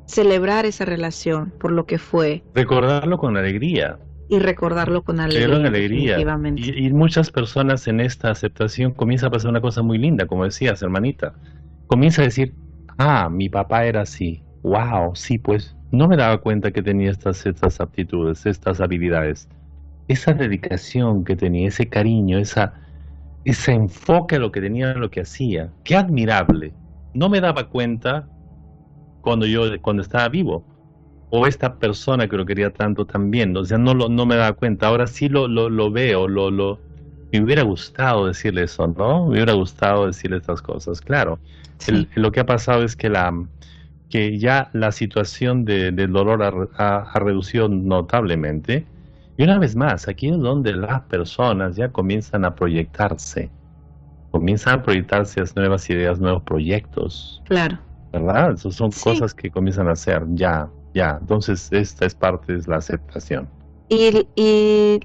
celebrar esa relación por lo que fue. Recordarlo con alegría. y recordarlo con Pero en alegría, alegría. definitivamente. Y muchas personas en esta aceptación comienza a pasar una cosa muy linda, como decías, hermanita. Comienza a decir, ah, mi papá era así. Wow, sí, pues no me daba cuenta que tenía estas aptitudes, estas habilidades. Esa dedicación que tenía, ese cariño, ese enfoque a lo que tenía, a lo que hacía. Qué admirable. No me daba cuenta cuando estaba vivo. O esta persona que lo quería tanto también. O sea, no me daba cuenta. Ahora sí lo veo, me hubiera gustado decirle eso, ¿no? Me hubiera gustado decirle estas cosas. Claro, Sí, lo que ha pasado es que ya la situación del dolor ha reducido notablemente. Y una vez más, aquí es donde las personas ya comienzan a proyectarse nuevas ideas, nuevos proyectos, claro. ¿verdad? Esas son Sí. cosas que comienzan a hacer ya, ya. Entonces, esta es parte de la aceptación. Y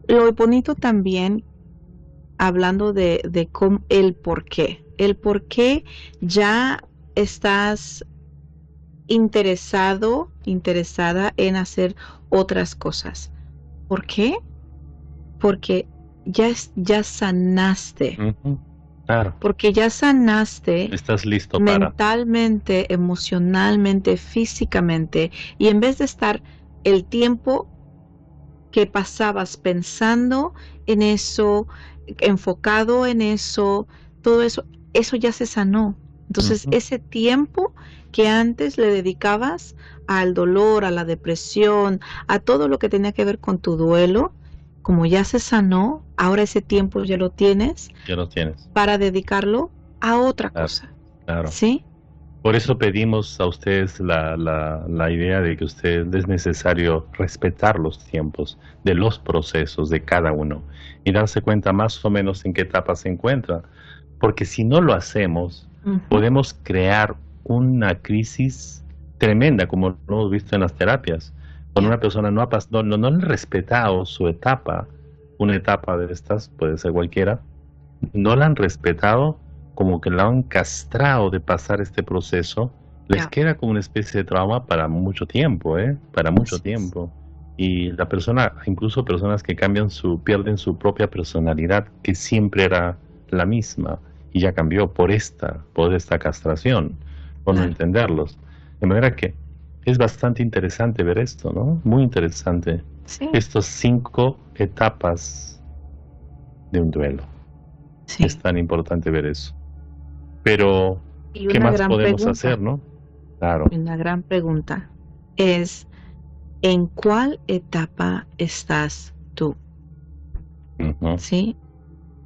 lo bonito también, hablando de el por qué ya estás interesada en hacer otras cosas. ¿Por qué? Porque ya sanaste, Ujú. Claro, porque ya sanaste estás listo para. mentalmente, emocionalmente, físicamente, y en vez de estar el tiempo que pasabas pensando en eso, enfocado en eso, todo eso, eso ya se sanó. Entonces, Ujú. ese tiempo que antes le dedicabas al dolor, a la depresión, a todo lo que tenía que ver con tu duelo, como ya se sanó, ahora ese tiempo ya lo tienes Ya lo tienes. para dedicarlo a otra Claro, cosa. claro. ¿Sí? Por eso pedimos a ustedes la idea de que es necesario respetar los tiempos de los procesos de cada uno y darse cuenta más o menos en qué etapa se encuentra. Porque si no lo hacemos, Ujú. podemos crear una crisis tremenda, como lo hemos visto en las terapias. Cuando Ya. una persona no ha respetado su etapa, una etapa de estas, puede ser cualquiera, no la han respetado, como que la han castrado de pasar este proceso, les Ya. queda como una especie de trauma para mucho tiempo, ¿eh? Para mucho Así es. tiempo. Y la persona, incluso personas que pierden su propia personalidad, que siempre era la misma, y ya cambió por esta castración, por no Claro. entenderlos. De manera que es bastante interesante ver esto, ¿no? Muy interesante. Sí. Estas 5 etapas de un duelo. Es Sí. tan importante ver eso. Pero, Y ¿qué una más gran podemos pregunta, hacer, no? Claro. una gran pregunta es, ¿en cuál etapa estás tú? Ujú. ¿Sí?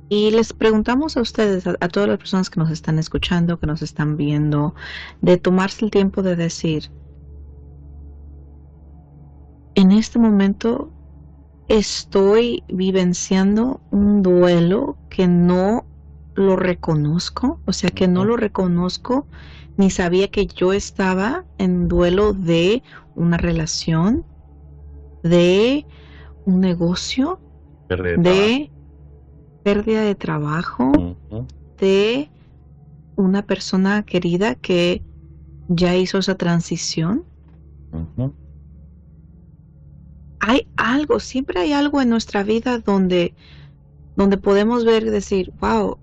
Y les preguntamos a ustedes, a todas las personas que nos están escuchando, que nos están viendo, de tomarse el tiempo de decir, en este momento estoy vivenciando un duelo que no lo reconozco, o sea, que no Ujú. lo reconozco, ni sabía que yo estaba en duelo de una relación, de un negocio, Pérdida de trabajo. de pérdida de trabajo, Ujú. de una persona querida que ya hizo esa transición. Ujú. Hay algo, siempre hay algo en nuestra vida donde podemos ver y decir, wow,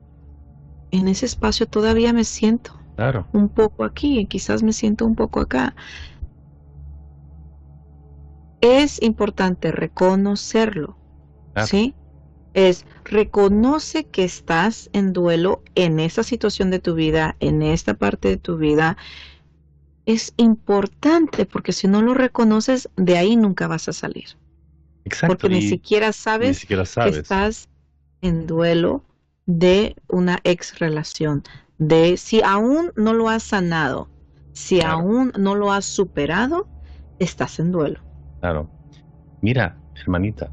en ese espacio todavía me siento Claro, un poco aquí, quizás me siento un poco acá. Es importante reconocerlo, claro, ¿sí? Reconoce que estás en duelo en esa situación de tu vida, en esta parte de tu vida. Es importante porque si no lo reconoces, de ahí nunca vas a salir. exacto. Porque ni Y siquiera ni sabes siquiera que sabes. estás en duelo de una ex relación, de si aún no lo has sanado, si Claro, aún no lo has superado, estás en duelo. claro. Mira, hermanita,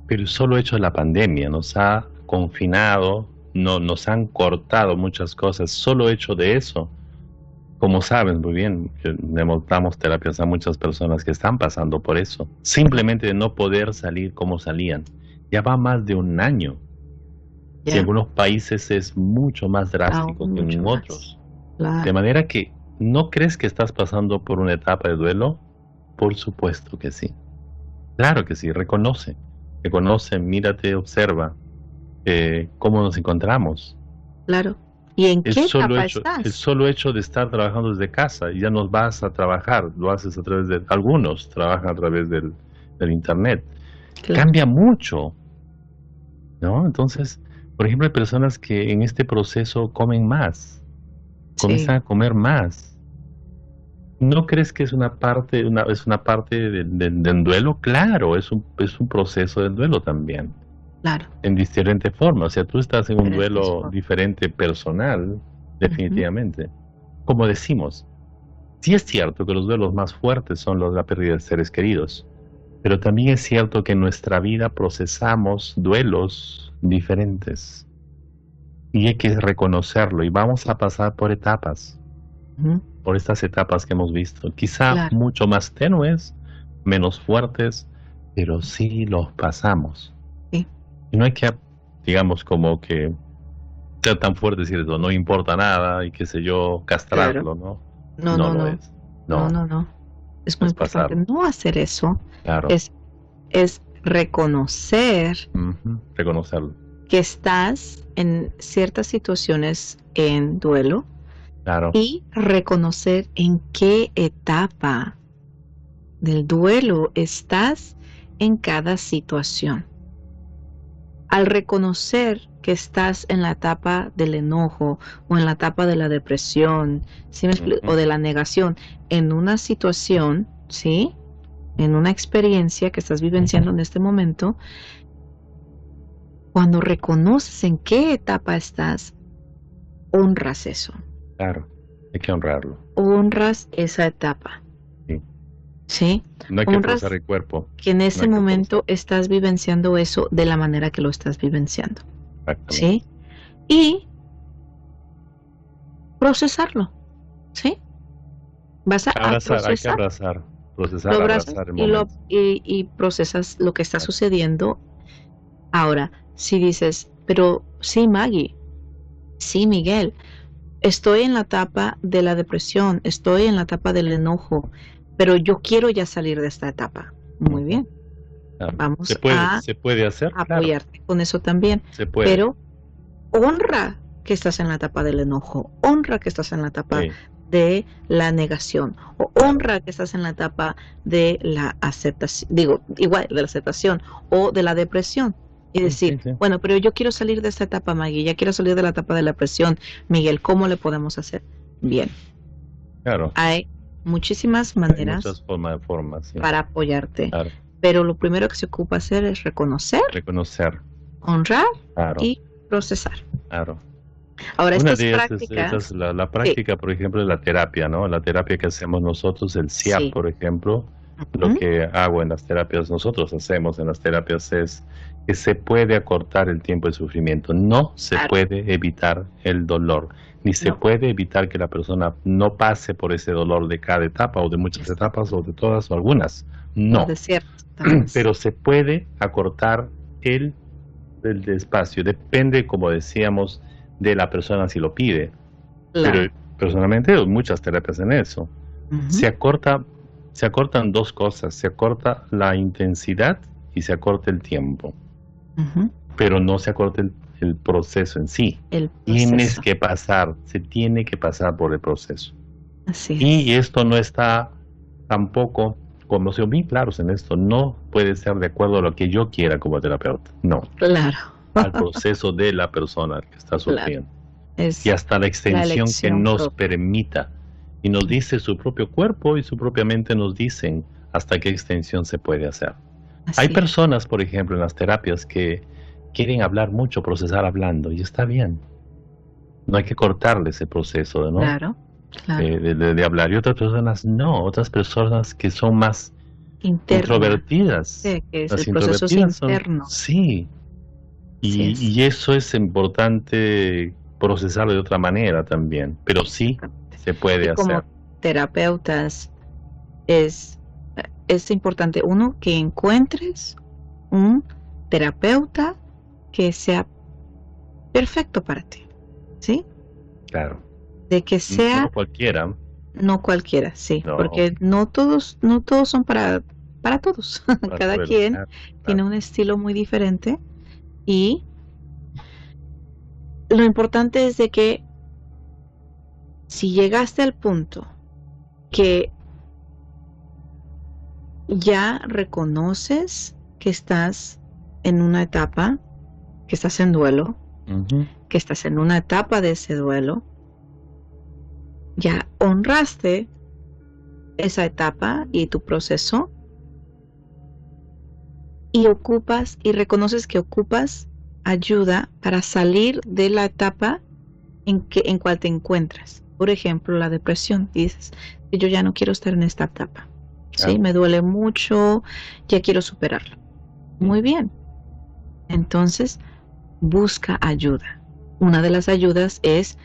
pero el solo hecho de la pandemia nos ha confinado, no, nos han cortado muchas cosas. Solo hecho de eso, como saben muy bien, que damos terapias a muchas personas que están pasando por eso. Simplemente de no poder salir como salían. Ya va más de un año. Y en Ya, algunos países es mucho más drástico aún que mucho en más. otros. De Claro, manera que, ¿no crees que estás pasando por una etapa de duelo? Por supuesto que sí. Claro que sí, reconoce, mírate, observa cómo nos encontramos. Claro. ¿Y en qué etapa El estás? solo hecho de estar trabajando desde casa y ya nos vas a trabajar, lo haces a través de, algunos trabajan a través del internet, Claro. cambia mucho, ¿no? Entonces, por ejemplo, hay personas que en este proceso comen más, Sí, comienzan a comer más. ¿No crees que es es una parte del duelo? Claro, es un proceso del duelo también, claro. en diferente forma. O sea, tú estás en un Diferentes duelo formas. diferente personal, Ujú. definitivamente. Como decimos, sí es cierto que los duelos más fuertes son los de la pérdida de seres queridos, pero también es cierto que en nuestra vida procesamos duelos diferentes y hay que reconocerlo y vamos a pasar por etapas, Ujú. por estas etapas que hemos visto, quizá Claro. mucho más tenues, menos fuertes, pero sí los pasamos. Sí, Y no hay que, digamos, como que ser tan fuerte y decir eso, no importa nada y qué sé yo, claro. castrarlo, ¿no? No, No no, lo no. es. No, No, no, no. Es muy es importante pasarlo. no hacer eso. Claro. Es, es reconocer Ujú, reconocerlo. que estás en ciertas situaciones en duelo Claro. y reconocer en qué etapa del duelo estás en cada situación. Al reconocer que estás en la etapa del enojo o en la etapa de la depresión, ¿sí me o Ujú, de la negación, en una situación, ¿sí? En una experiencia que estás vivenciando en este momento, cuando reconoces en qué etapa estás, honras eso, claro. Hay que honrarlo. honras esa etapa, Sí. ¿sí? No hay que forzar Honras el cuerpo. que en No ese hay que momento forzar. estás vivenciando eso de la manera que lo estás vivenciando, Exactamente. ¿sí? Y procesarlo, ¿sí? Vas a Abrazar, hay que procesar, abrazar. lo Procesar, abrazas abrazar el y momento. procesas lo que está Claro. sucediendo. Ahora, si dices, pero sí, Maggie, sí, Miguel, estoy en la etapa de la depresión, estoy en la etapa del enojo, pero yo quiero ya salir de esta etapa. Muy Ujú, bien, claro. vamos a Se puede hacer? Claro. apoyarte con eso también, Se puede. pero honra que estás en la etapa del enojo, honra que estás en la etapa Sí, de la negación, o claro. honra que estás en la etapa de la aceptación, digo, igual, de la aceptación o de la depresión. Y Sí, decir, sí, sí. bueno, pero yo quiero salir de esta etapa, Maggie, ya quiero salir de la etapa de la depresión. Miguel, ¿cómo le podemos hacer? Bien, Claro. hay muchísimas Hay muchas maneras formas, sí. para apoyarte, Claro. pero lo primero que se ocupa hacer es reconocer, Reconocer. honrar Claro, y procesar. claro. Ahora, Una estas de ellas es esa es prácticas, la sí, práctica, por ejemplo, de la terapia, ¿no? La terapia que hacemos nosotros, el CIAP, sí, por ejemplo, lo ujú, que hago en las terapias, nosotros hacemos en las terapias es que se puede acortar el tiempo de sufrimiento. No se claro, puede evitar el dolor, ni se no, puede evitar que la persona no pase por ese dolor de cada etapa o de muchas exacto, etapas o de todas o algunas. o No, de ciertas etapas, pero se puede acortar el del espacio. Depende, como decíamos, de la persona si lo pide. claro, Pero personalmente muchas terapias en eso. ujú, Se acorta, se acortan dos cosas, se acorta la intensidad y se acorta el tiempo, ujú, pero no se acorta el proceso en sí. el Tienes proceso, que pasar, se tiene que pasar por el proceso. así Y es, esto no está tampoco, como soy bien claros en esto, no puede ser de acuerdo a lo que yo quiera como terapeuta, no, claro, al proceso de la persona que está claro, sufriendo. Y es hasta la la extensión que elección nos propia, permita. Y nos dice su propio cuerpo y su propia mente nos dicen hasta qué extensión se puede hacer. Hay así es, personas, por ejemplo, en las terapias que quieren hablar mucho, procesar hablando, y está bien. No hay que cortarle ese proceso, ¿no? claro, claro, De hablar. Y otras personas no, otras personas que son más interna, introvertidas. sí, que es Las el proceso es introvertidas son, interno, sí, así es, y eso es importante procesarlo de otra manera también, pero sí exactamente. se puede Y como hacer. terapeutas es, es importante, uno, que encuentres un terapeuta que sea perfecto para ti, ¿sí? Claro. De que No sea cualquiera, no cualquiera, sí, no. porque no todos son para para todos. Cada quien tiene un estilo muy diferente y lo importante es de que si llegaste al punto que ya reconoces que estás en una etapa, que estás en duelo, que estás en una etapa de ese duelo, ya honraste esa etapa y tu proceso y reconoces que ocupas ayuda para salir de la etapa en cual te encuentras. Por ejemplo, la depresión. Dices que yo ya no quiero estar en esta etapa. ¿Sí? Me duele mucho, ya quiero superarlo. Muy bien. Entonces, busca ayuda. Una de las ayudas es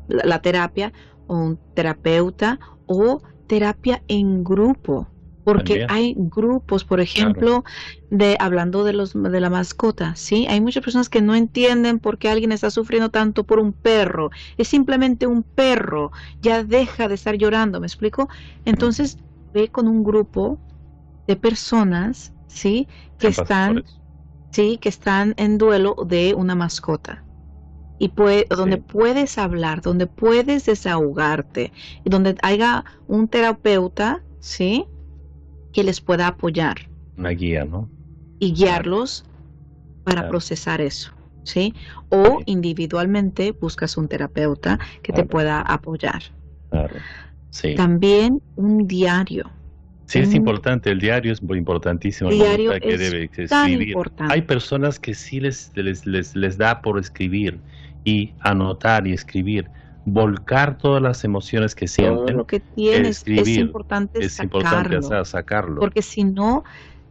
la terapia o un terapeuta o terapia en grupo. Porque hay grupos, por ejemplo, hablando de la mascota, ¿sí? Hay muchas personas que no entienden por qué alguien está sufriendo tanto por un perro. Es simplemente un perro. Ya deja de estar llorando, ¿me explico? Entonces, ve con un grupo de personas, ¿sí? Que están en duelo de una mascota. Y donde puedes hablar, donde puedes desahogarte, y donde haya un terapeuta, ¿sí? Que les pueda apoyar. Una guía, ¿no? Y guiarlos para procesar eso, ¿sí? O individualmente buscas un terapeuta que te pueda apoyar. Sí. También un diario. Sí, es importante, el diario es muy importantísimo. El diario que es debe tan escribir. importante. Hay personas que sí les da por escribir y anotar y escribir, volcar todas las emociones que sienten. Todo lo que tienes escribir, es importante sacarlo. Porque si no,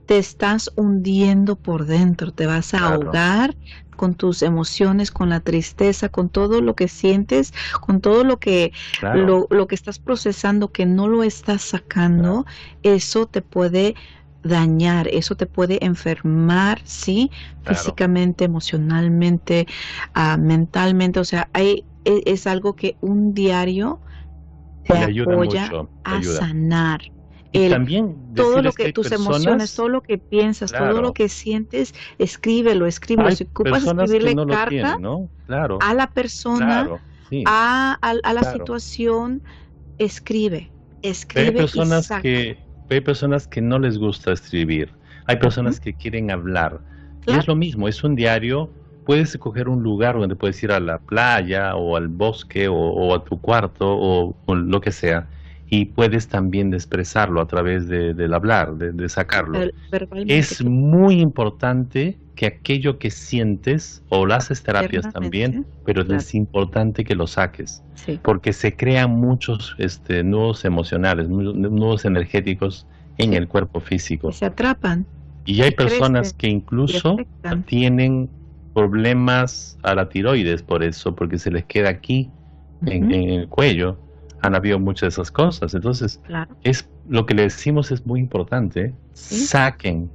te estás hundiendo por dentro, te vas a ahogar con tus emociones, con la tristeza, con todo lo que sientes, con todo lo que lo que estás procesando, que no lo estás sacando. Eso te puede dañar, eso te puede enfermar, ¿sí? Físicamente, emocionalmente, mentalmente. O sea, es algo que un diario te apoya a sanar. También todo lo que tus emociones, todo lo que piensas, todo lo que sientes, escríbelo. Si ocupas escribirle carta a la persona, a la situación, escribe. Hay personas que no les gusta escribir, hay personas que quieren hablar. Y es lo mismo, es un diario. Puedes escoger un lugar donde puedes ir a la playa o al bosque o a tu cuarto o lo que sea. Y puedes también expresarlo a través del hablar, de sacarlo. Es muy importante que aquello que sientes, o lo haces terapias también, pero es importante que lo saques, porque se crean muchos nudos emocionales, nudos energéticos en el cuerpo físico. Se atrapan. Y hay personas que incluso tienen problemas a la tiroides por eso, porque se les queda aquí, en el cuello. Han habido muchas de esas cosas. Entonces, es lo que le decimos es muy importante. Saquen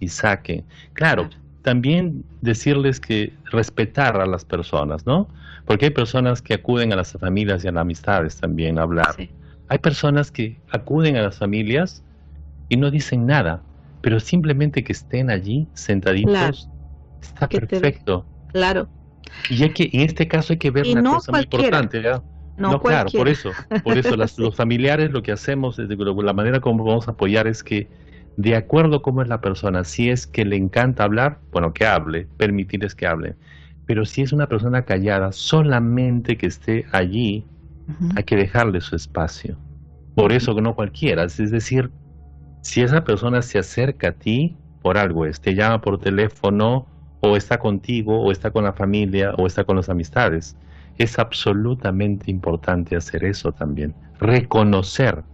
y saquen. Claro, también decirles que respetar a las personas, ¿no? Porque hay personas que acuden a las familias y a las amistades también a hablar. Hay personas que acuden a las familias y no dicen nada, pero simplemente que estén allí sentaditos está perfecto. Y en este caso hay que ver una cosa muy importante, ¿ya? Claro, por eso los familiares lo que hacemos, la manera como vamos a apoyar es que, de acuerdo a cómo es la persona, si es que le encanta hablar, bueno, que hable, permitirles que hable. Pero si es una persona callada, solamente que esté allí, hay que dejarle su espacio. Por eso no cualquiera, es decir, si esa persona se acerca a ti, por algo te llama por teléfono, o está contigo, o está con la familia, o está con las amistades, es absolutamente importante hacer eso también. Reconocer,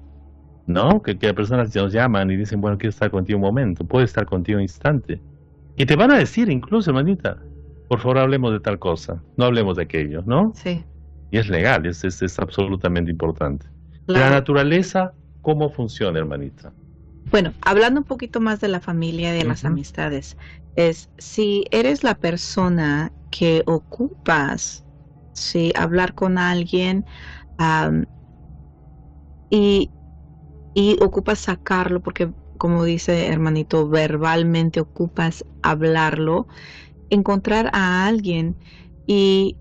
¿no? Que personas nos llaman y dicen, bueno, quiero estar contigo un momento, puedo estar contigo un instante. Y te van a decir incluso, hermanita, por favor hablemos de tal cosa, no hablemos de aquello, ¿no? Y es legal, es absolutamente importante. La naturaleza, ¿cómo funciona, hermanita? Bueno, hablando un poquito más de la familia y de las amistades, si eres la persona que ocupas hablar con alguien y y ocupas sacarlo porque, como dice hermanito, verbalmente ocupas hablarlo, encontrar a alguien y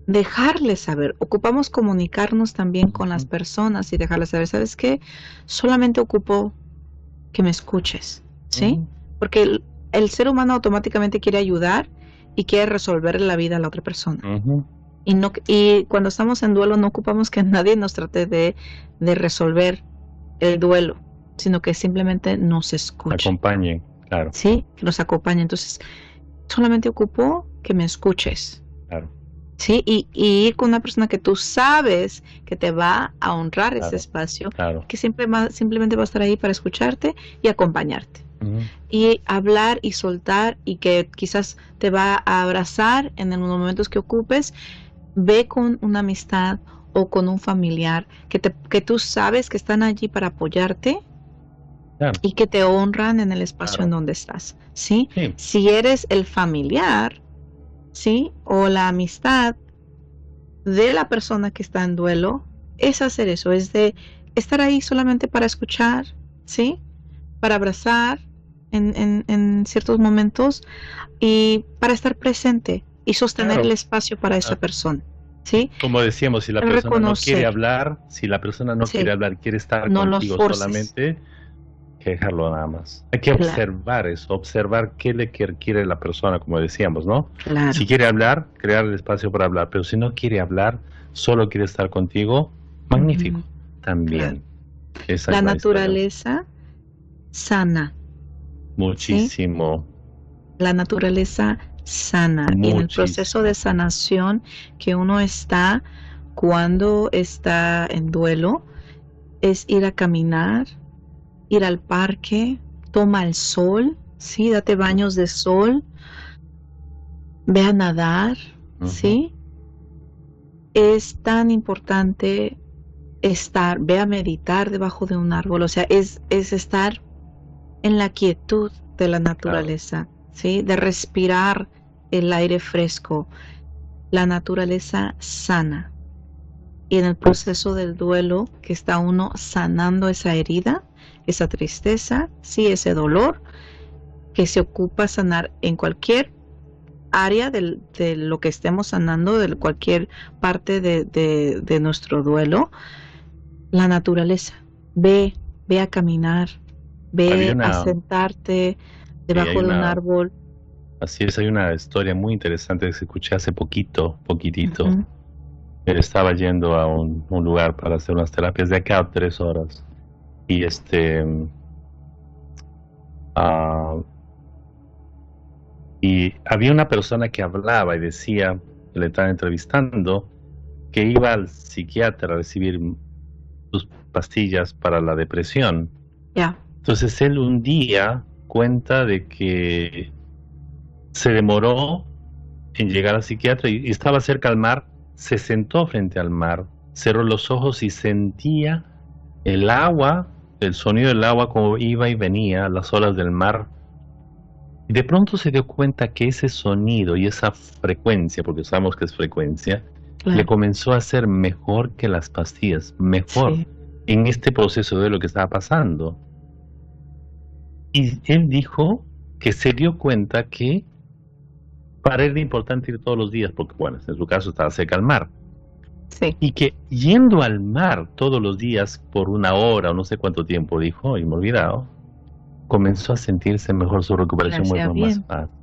dejarles saber. Ocupamos comunicarnos también con las personas y dejarles saber, ¿sabes qué? Solamente ocupo que me escuches, ¿sí? Porque el ser humano automáticamente quiere ayudar y quiere resolver la vida a la otra persona. Y cuando estamos en duelo no ocupamos que nadie nos trate de resolver el duelo, sino que simplemente nos escuche. Acompañen, claro. Sí, que nos acompañe. Entonces, solamente ocupo que me escuches. Claro. Sí, y ir con una persona que tú sabes que te va a honrar ese espacio, que simplemente va a estar ahí para escucharte y acompañarte. Y hablar y soltar, y que quizás te va a abrazar en los momentos que ocupes. Ve con una amistad o con un familiar que tú sabes que están allí para apoyarte y que te honran en el espacio en donde estás, ¿sí? Si eres el familiar, ¿sí? O la amistad de la persona que está en duelo, es hacer eso, es de estar ahí solamente para escuchar, ¿sí? Para abrazar en ciertos momentos y para estar presente y sostener el espacio para esa persona, ¿sí? Como decíamos, si la persona no quiere hablar, quiere estar contigo solamente, que dejarlo nada más. Hay que observar eso, observar qué le quiere la persona, como decíamos, ¿no? Claro. Si quiere hablar, crear el espacio para hablar, pero si no quiere hablar, solo quiere estar contigo, magnífico, también. Claro. La naturaleza sana. Muchísimo. ¿Sí? La naturaleza sana. Y en el proceso de sanación que uno está cuando está en duelo, es ir a caminar, ir al parque, toma el sol, ¿sí? Date baños de sol, ve a nadar, ¿sí? Es tan importante ve a meditar debajo de un árbol, o sea, es estar en la quietud de la naturaleza, ¿sí? De respirar el aire fresco, la naturaleza sana. Y en el proceso del duelo, que está uno sanando esa herida, esa tristeza, sí, ese dolor, que se ocupa sanar en cualquier área de lo que estemos sanando, de cualquier parte de nuestro duelo. La naturaleza, ve a caminar, ve a sentarte debajo de un árbol. Así es, hay una historia muy interesante que escuché hace poquitito. Él estaba yendo a un lugar para hacer unas terapias de acá a 3 horas. Y y había una persona que hablaba y decía, que le estaban entrevistando, que iba al psiquiatra a recibir sus pastillas para la depresión. Entonces él un día cuenta de que se demoró en llegar al psiquiatra y estaba cerca al mar, se sentó frente al mar, cerró los ojos y sentía el agua, el sonido del agua como iba y venía, las olas del mar. Y de pronto se dio cuenta que ese sonido y esa frecuencia, porque sabemos que es frecuencia, le comenzó a hacer mejor que las pastillas, mejor en este proceso de lo que estaba pasando. Y él dijo que se dio cuenta que para él era importante ir todos los días, porque bueno, en su caso estaba cerca al mar. Y que yendo al mar todos los días por 1 hora o no sé cuánto tiempo, dijo, y me he olvidado, comenzó a sentirse mejor, su recuperación mucho más fácil.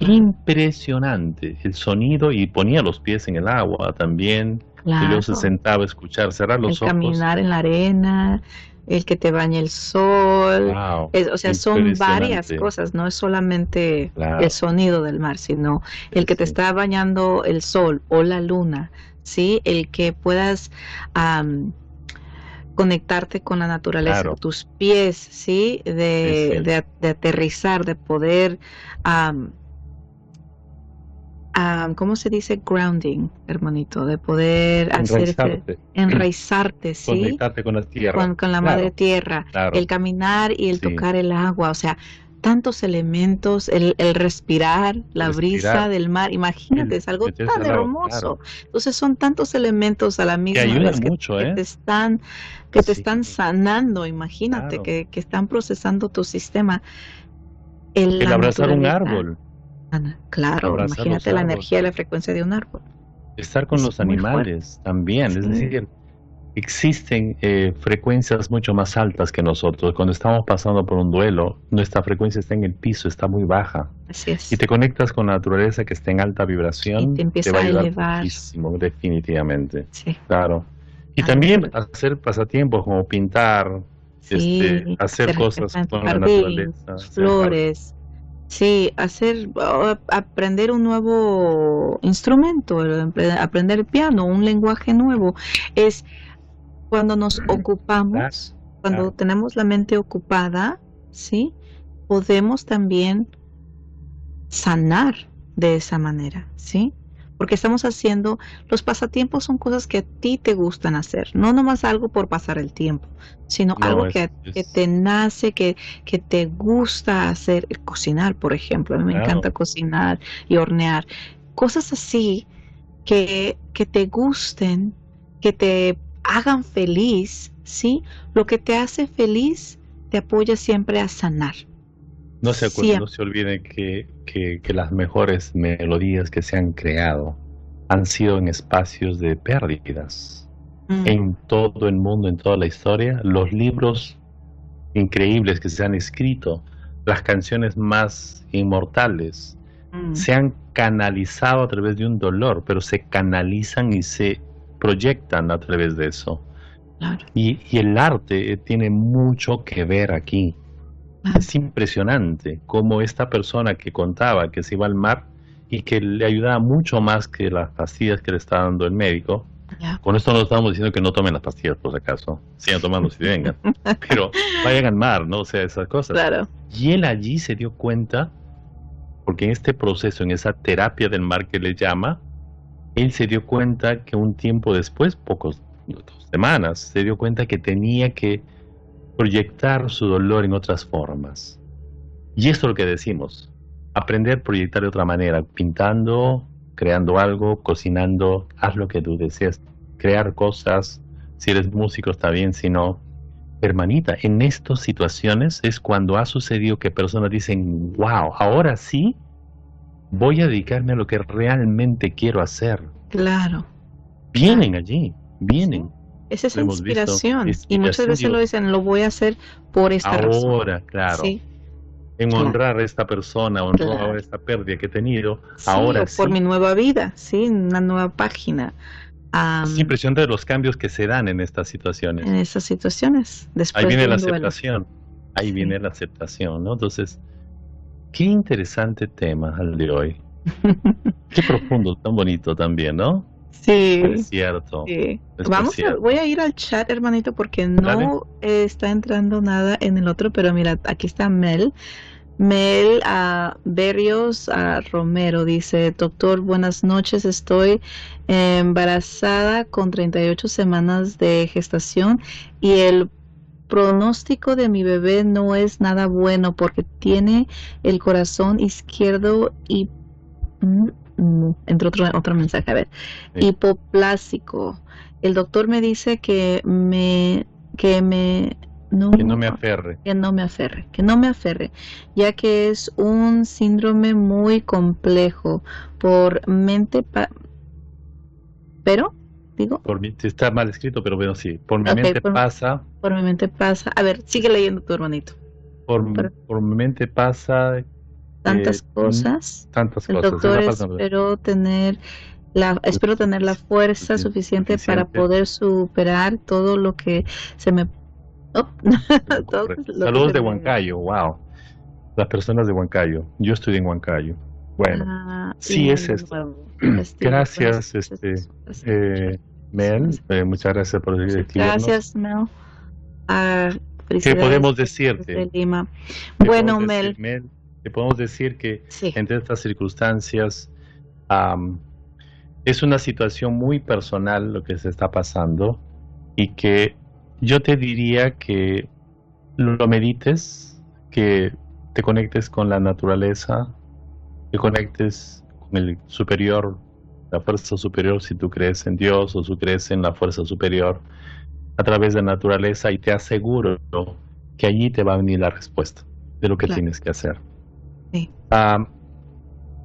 Impresionante el sonido, y ponía los pies en el agua también, y luego se sentaba a escuchar, cerrar los ojos. Caminar en la arena, el que te bañe el sol, o sea, son varias cosas, no es solamente el sonido del mar, sino el que te está bañando el sol o la luna, ¿sí? El que puedas conectarte con la naturaleza, tus pies, ¿sí? De aterrizar, de poder, ¿cómo se dice? Grounding, hermanito, de poder enraizarte, ¿sí? Conectarte con la tierra. Con la madre tierra, el caminar y el tocar el agua, o sea, tantos elementos, el respirar, la brisa del mar, imagínate, es algo tan hermoso. Claro. Entonces son tantos elementos a la misma vez que te están sanando, imagínate, claro. que están procesando tu sistema. El abrazar un árbol. Claro, imagínate la energía y la frecuencia de un árbol. Estar con los animales también, sí. Es decir, existen frecuencias mucho más altas que nosotros. Cuando estamos pasando por un duelo, nuestra frecuencia está en el piso, está muy baja. Así es. Y te conectas con la naturaleza que está en alta vibración, y te va a ayudar elevar muchísimo, definitivamente. Sí. Claro. Y también hacer pasatiempos como pintar, hacer cosas con la naturaleza, flores. Sí, aprender un nuevo instrumento, aprender piano, un lenguaje nuevo. Es cuando nos ocupamos, cuando tenemos la mente ocupada, ¿sí? Podemos también sanar de esa manera, ¿sí? Porque estamos haciendo, los pasatiempos son cosas que a ti te gustan hacer, no nomás algo por pasar el tiempo, sino algo que te nace, que te gusta hacer, cocinar, por ejemplo. A mí me encanta cocinar y hornear, cosas así que te gusten, que te hagan feliz, ¿sí? Lo que te hace feliz te apoya siempre a sanar. No se olviden que las mejores melodías que se han creado han sido en espacios de pérdidas. En todo el mundo, en toda la historia, los libros increíbles que se han escrito, las canciones más inmortales, se han canalizado a través de un dolor, pero se canalizan y se proyectan a través de eso. Claro. Y el arte tiene mucho que ver aquí. Es impresionante cómo esta persona que contaba que se iba al mar y que le ayudaba mucho más que las pastillas que le estaba dando el médico. Con esto no estamos diciendo que no tomen las pastillas, por si acaso. Sigan tomando si vengan. Pero vayan al mar, ¿no? O sea, esas cosas. Claro. Y él allí se dio cuenta, porque en este proceso, en esa terapia del mar que le llama, él se dio cuenta que un tiempo después, 2 semanas, se dio cuenta que tenía que proyectar su dolor en otras formas. Y esto es lo que decimos, aprender a proyectar de otra manera, pintando, creando algo, cocinando, haz lo que tú deseas, crear cosas, si eres músico está bien, si no. Hermanita, en estas situaciones es cuando ha sucedido que personas dicen, wow, ahora sí voy a dedicarme a lo que realmente quiero hacer. Claro. Vienen allí, vienen. Sí. Es esa inspiración. Y muchas veces lo dicen, lo voy a hacer por esta razón. Ahora, claro. Sí. En honrar a esta persona, honrar a esta pérdida que he tenido. Sí, ahora por mi nueva vida, sí, una nueva página. Es impresionante los cambios que se dan en estas situaciones. En estas situaciones. Después ahí viene de la duelo. aceptación. Ahí viene la aceptación, ¿no? Entonces, qué interesante tema el de hoy. Qué profundo, tan bonito también, ¿no? Sí. Es cierto. Sí. Voy a ir al chat, hermanito, porque no está entrando nada en el otro, pero mira, aquí está Mel. Mel Berrios Romero dice: doctor, buenas noches, estoy embarazada con 38 semanas de gestación y el pronóstico de mi bebé no es nada bueno porque tiene el corazón izquierdo y entre otro mensaje, a ver, hipoplásico. El doctor me dice que no me aferre, ya que es un síndrome muy complejo por mente está mal escrito, pero bueno, sí, por mi mente pasa. Por mi mente pasa. A ver, sigue leyendo tu hermanito. Por mi mente pasa tantas cosas. El doctor espero tener la fuerza suficiente para poder superar todo lo que se me... Saludos de Huancayo, wow. Las personas de Huancayo. Yo estoy en Huancayo. Bueno, sí, es esto. Gracias, Mel. Muchas gracias por escribirnos. Gracias, Mel. ¿Qué podemos decirte? Bueno, Mel. Te podemos decir que entre estas circunstancias es una situación muy personal lo que se está pasando y que yo te diría que lo medites, que te conectes con la naturaleza, te conectes con el superior, la fuerza superior, si tú crees en Dios o tú crees en la fuerza superior, a través de la naturaleza, y te aseguro que allí te va a venir la respuesta de lo que tienes que hacer. Sí.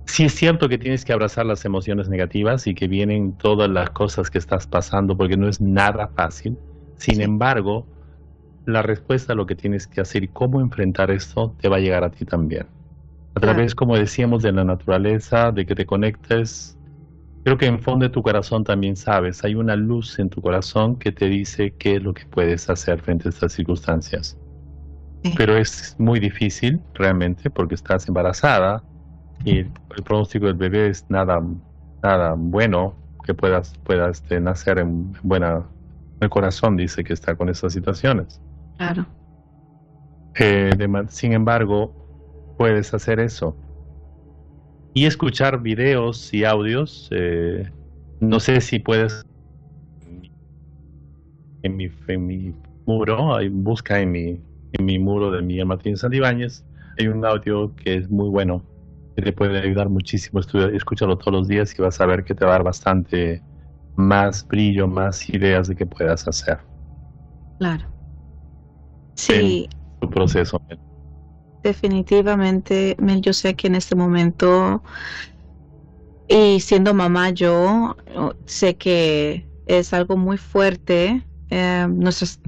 Sí es cierto que tienes que abrazar las emociones negativas y que vienen todas las cosas que estás pasando, porque no es nada fácil. Sin embargo, la respuesta a lo que tienes que hacer y cómo enfrentar esto te va a llegar a ti también. A través, como decíamos, de la naturaleza, de que te conectes. Creo que en fondo de tu corazón también sabes, hay una luz en tu corazón que te dice qué es lo que puedes hacer frente a estas circunstancias. Pero es muy difícil realmente porque estás embarazada y el pronóstico del bebé es nada bueno, que puedas nacer en buena. El corazón dice que está con esas situaciones. Claro. Sin embargo, puedes hacer eso y escuchar videos y audios. No sé si puedes en mi muro, busca en mi muro de Miguel Martín Santibáñez, hay un audio que es muy bueno, que te puede ayudar muchísimo. Escúchalo todos los días y vas a ver que te va a dar bastante más brillo, más ideas de qué puedas hacer. Claro. Sí. En tu proceso. Definitivamente, Mel, yo sé que en este momento, y siendo mamá yo, sé que es algo muy fuerte.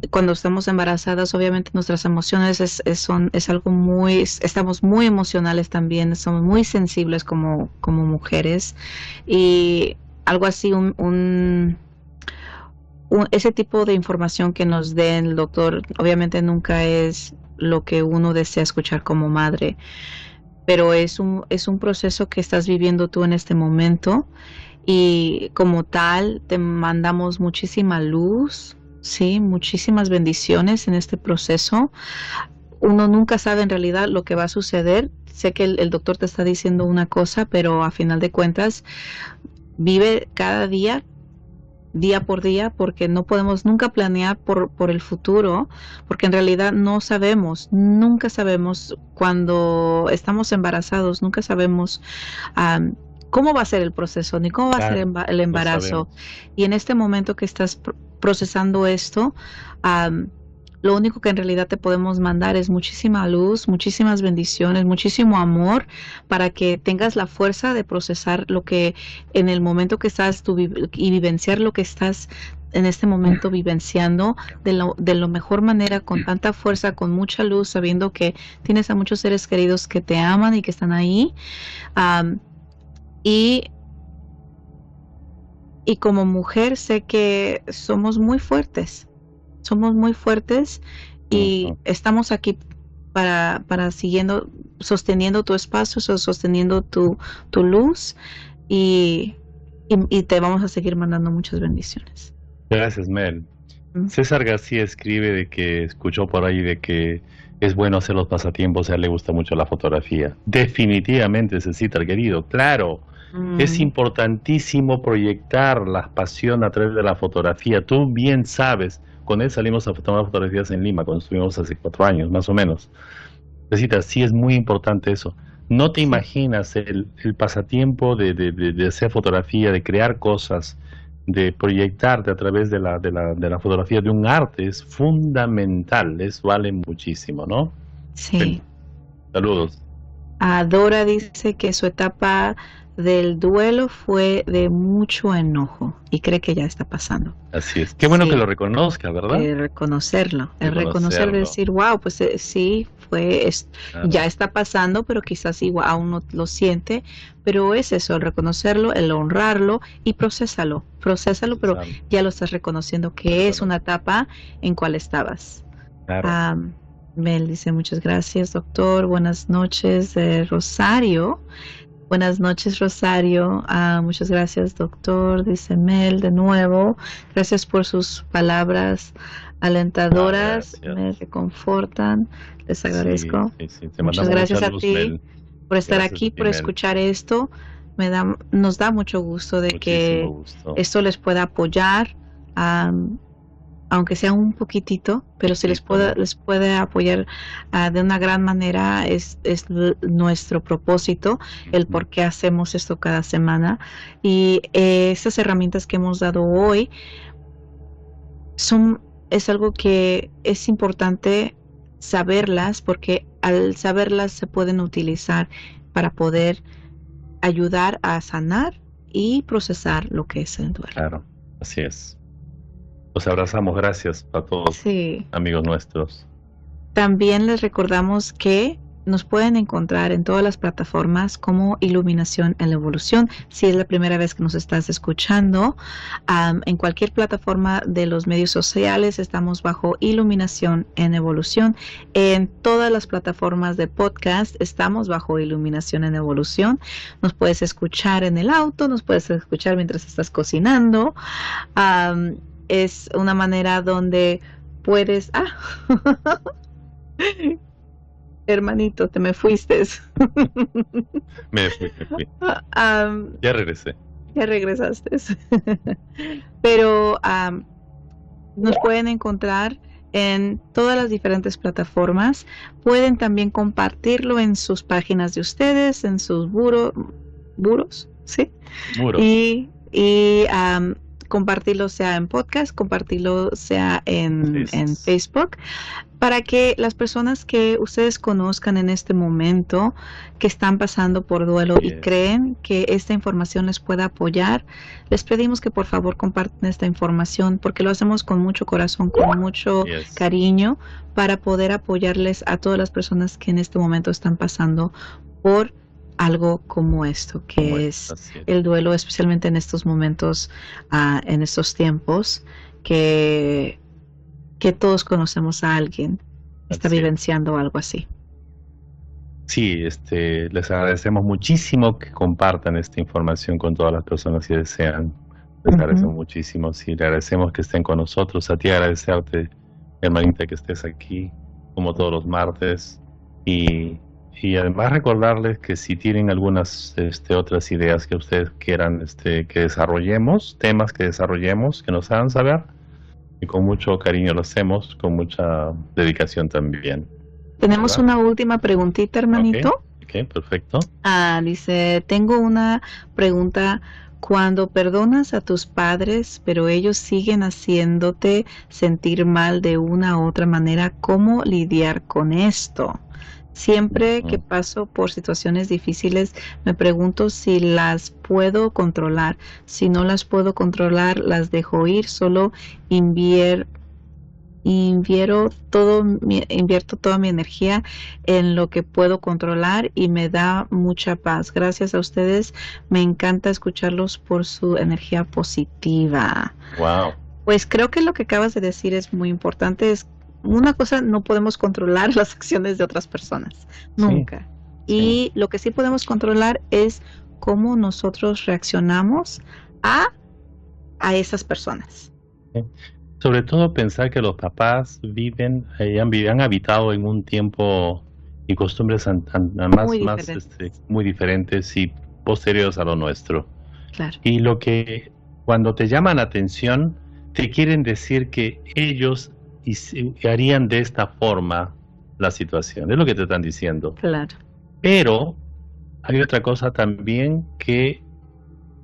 Cuando estamos embarazadas, obviamente nuestras emociones es algo muy, estamos muy emocionales también, somos muy sensibles como mujeres, y algo así, ese tipo de información que nos den el doctor, obviamente nunca es lo que uno desea escuchar como madre, pero es un proceso que estás viviendo tú en este momento, y como tal te mandamos muchísima luz, sí, muchísimas bendiciones en este proceso. Uno nunca sabe en realidad lo que va a suceder. Sé que el doctor te está diciendo una cosa, pero a final de cuentas vive cada día por día, porque no podemos nunca planear por el futuro, porque en realidad no sabemos, nunca sabemos cuando estamos embarazados, nunca sabemos cómo va a ser el proceso, ni cómo va a ser el embarazo. Y en este momento que estás procesando esto, lo único que en realidad te podemos mandar es muchísima luz, muchísimas bendiciones, muchísimo amor, para que tengas la fuerza de procesar lo que en el momento que estás y vivenciar lo que estás en este momento vivenciando de lo mejor manera, con tanta fuerza, con mucha luz, sabiendo que tienes a muchos seres queridos que te aman y que están ahí. Y como mujer sé que somos muy fuertes. Somos muy fuertes y estamos aquí para sosteniendo tu espacio, sosteniendo tu luz, y te vamos a seguir mandando muchas bendiciones. Gracias, Mel. César García escribe de que escuchó por ahí de que es bueno hacer los pasatiempos, a él le gusta mucho la fotografía. Definitivamente, César querido, claro. Es importantísimo proyectar la pasión a través de la fotografía. Tú bien sabes, con él salimos a tomar fotografías en Lima cuando estuvimos hace 4 años, más o menos. Sí es muy importante eso. No te imaginas el pasatiempo de hacer fotografía, de crear cosas, de proyectarte a través de la fotografía, de un arte, es fundamental, vale muchísimo, ¿no? Sí. Saludos. Dora dice que su etapa del duelo fue de mucho enojo y cree que ya está pasando. Así es. Qué bueno que lo reconozca, ¿verdad? Reconocerlo, decir, wow, pues sí, ya está pasando, pero quizás igual aún no lo siente, pero es eso, el reconocerlo, el honrarlo y procésalo, pero ya lo estás reconociendo que es una etapa en cual estabas. Claro. Mel dice, muchas gracias, doctor. Buenas noches, Rosario. Buenas noches, Rosario. Muchas gracias, doctor, dice Mel de nuevo. Gracias por sus palabras alentadoras, me reconfortan. Les agradezco. Sí. Muchas gracias a ti, Mel, por estar aquí, por escuchar esto. Nos da mucho gusto de que esto les pueda apoyar. aunque sea un poquitito, pero si les puede apoyar de una gran manera, es nuestro propósito, el por qué hacemos esto cada semana. Y estas herramientas que hemos dado hoy es algo que es importante saberlas, porque al saberlas se pueden utilizar para poder ayudar a sanar y procesar lo que es el duelo. Claro, así es. Los abrazamos, gracias a todos, amigos nuestros. También les recordamos que nos pueden encontrar en todas las plataformas como Iluminación en la Evolución. Si es la primera vez que nos estás escuchando, en cualquier plataforma de los medios sociales estamos bajo Iluminación en Evolución. En todas las plataformas de podcast estamos bajo Iluminación en Evolución. Nos puedes escuchar en el auto, nos puedes escuchar mientras estás cocinando. Es una manera donde puedes... Hermanito, te me fuiste. Me fui. Ya regresé. Ya regresaste. Pero nos pueden encontrar en todas las diferentes plataformas. Pueden también compartirlo en sus páginas de ustedes, en sus buros, ¿sí? Muros. Y compartirlo sea en podcast, compartirlo sea en Facebook, para que las personas que ustedes conozcan en este momento, que están pasando por duelo y creen que esta información les pueda apoyar, les pedimos que por favor compartan esta información, porque lo hacemos con mucho corazón, con mucho cariño, para poder apoyarles a todas las personas que en este momento están pasando por algo como esto, que es el duelo, especialmente en estos momentos, en estos tiempos, que todos conocemos a alguien que está vivenciando algo así. Sí, les agradecemos muchísimo que compartan esta información con todas las personas que desean. Les agradecemos muchísimo. Sí, le agradecemos que estén con nosotros. A ti agradecerte, hermanita, que estés aquí, como todos los martes. Y además recordarles que si tienen algunas otras ideas que ustedes quieran que desarrollemos, temas que desarrollemos, que nos hagan saber, y con mucho cariño lo hacemos, con mucha dedicación también. Tenemos una última preguntita, hermanito. Ok, perfecto. Dice, tengo una pregunta. Cuando perdonas a tus padres, pero ellos siguen haciéndote sentir mal de una u otra manera, ¿cómo lidiar con esto? Siempre que paso por situaciones difíciles, me pregunto si las puedo controlar. Si no las puedo controlar, las dejo ir. Solo invierto toda mi energía en lo que puedo controlar y me da mucha paz. Gracias a ustedes. Me encanta escucharlos por su energía positiva. Wow. Pues creo que lo que acabas de decir es muy importante. Una cosa, no podemos controlar las acciones de otras personas, nunca. Y lo que sí podemos controlar es cómo nosotros reaccionamos a esas personas. Sobre todo pensar que los papás han habitado en un tiempo y costumbres muy diferentes y posteriores a lo nuestro. Claro. Y cuando te llaman la atención, te quieren decir que ellos harían de esta forma la situación. Es lo que te están diciendo. Claro. Pero hay otra cosa también, que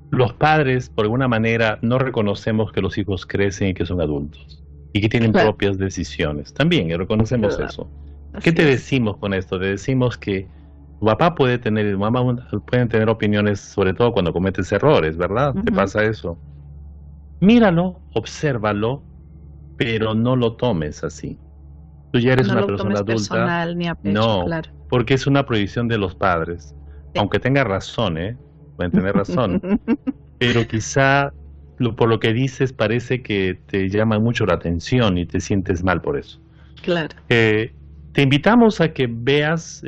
los padres, por alguna manera, no reconocemos que los hijos crecen y que son adultos y que tienen propias decisiones. También reconocemos eso. ¿Qué te decimos con esto? Te decimos que tu papá puede tener, mamá pueden tener opiniones, sobre todo cuando cometes errores, ¿verdad? ¿Te pasa eso? Míralo, obsérvalo, pero no lo tomes así. Tú ya eres una persona adulta. Personal, ni a pecho, claro. Porque es una prohibición de los padres. Aunque tenga razón, pueden tener razón. Pero quizá por lo que dices parece que te llama mucho la atención y te sientes mal por eso. Claro. Te invitamos a que veas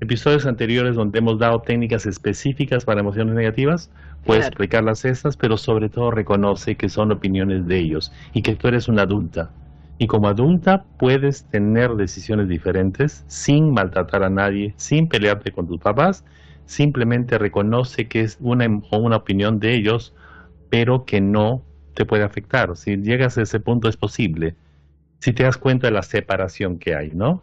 episodios anteriores donde hemos dado técnicas específicas para emociones negativas. Puedes explicarlas esas, pero sobre todo reconoce que son opiniones de ellos y que tú eres una adulta. Y como adulta puedes tener decisiones diferentes sin maltratar a nadie, sin pelearte con tus papás. Simplemente reconoce que es una opinión de ellos, pero que no te puede afectar. Si llegas a ese punto es posible. Si te das cuenta de la separación que hay, ¿no?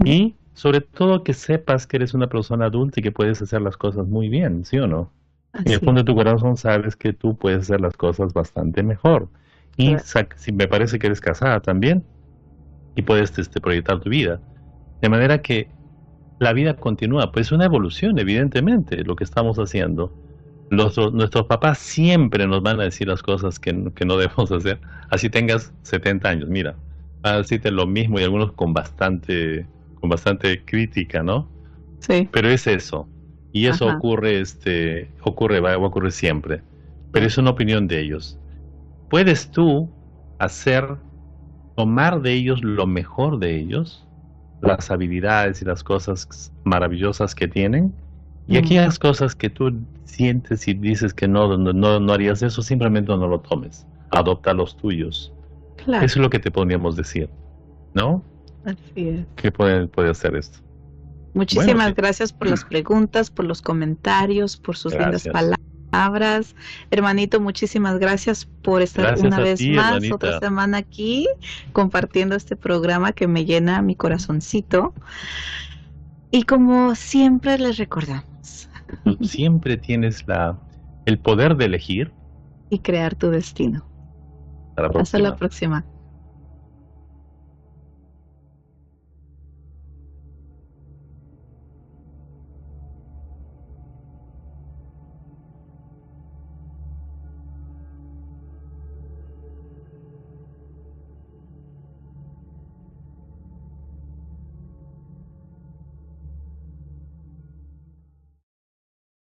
Y sobre todo que sepas que eres una persona adulta y que puedes hacer las cosas muy bien, ¿sí o no? En el fondo de tu corazón sabes que tú puedes hacer las cosas bastante mejor. Y si me parece que eres casada también y puedes proyectar tu vida. De manera que la vida continúa, pues es una evolución, evidentemente, lo que estamos haciendo. Nuestros papás siempre nos van a decir las cosas que no debemos hacer. Así tengas 70 años, mira, van a decirte lo mismo y algunos con bastante crítica, ¿no? Sí. Pero es eso. Y eso ocurre, va a ocurrir siempre. Pero es una opinión de ellos. ¿Puedes tú tomar de ellos lo mejor de ellos, las habilidades y las cosas maravillosas que tienen, y aquellas cosas que tú sientes y dices que no harías eso, simplemente no lo tomes, adopta los tuyos? Claro. Eso es lo que te podríamos decir, ¿no? Así es. ¿Qué puede hacer esto? Muchísimas gracias por las preguntas, por los comentarios, por sus lindas palabras. Hermanito, muchísimas gracias por estar una vez más, hermanita, otra semana aquí, compartiendo este programa que me llena mi corazoncito. Y como siempre les recordamos, tú siempre tienes el poder de elegir y crear tu destino. Hasta la próxima. Hasta la próxima.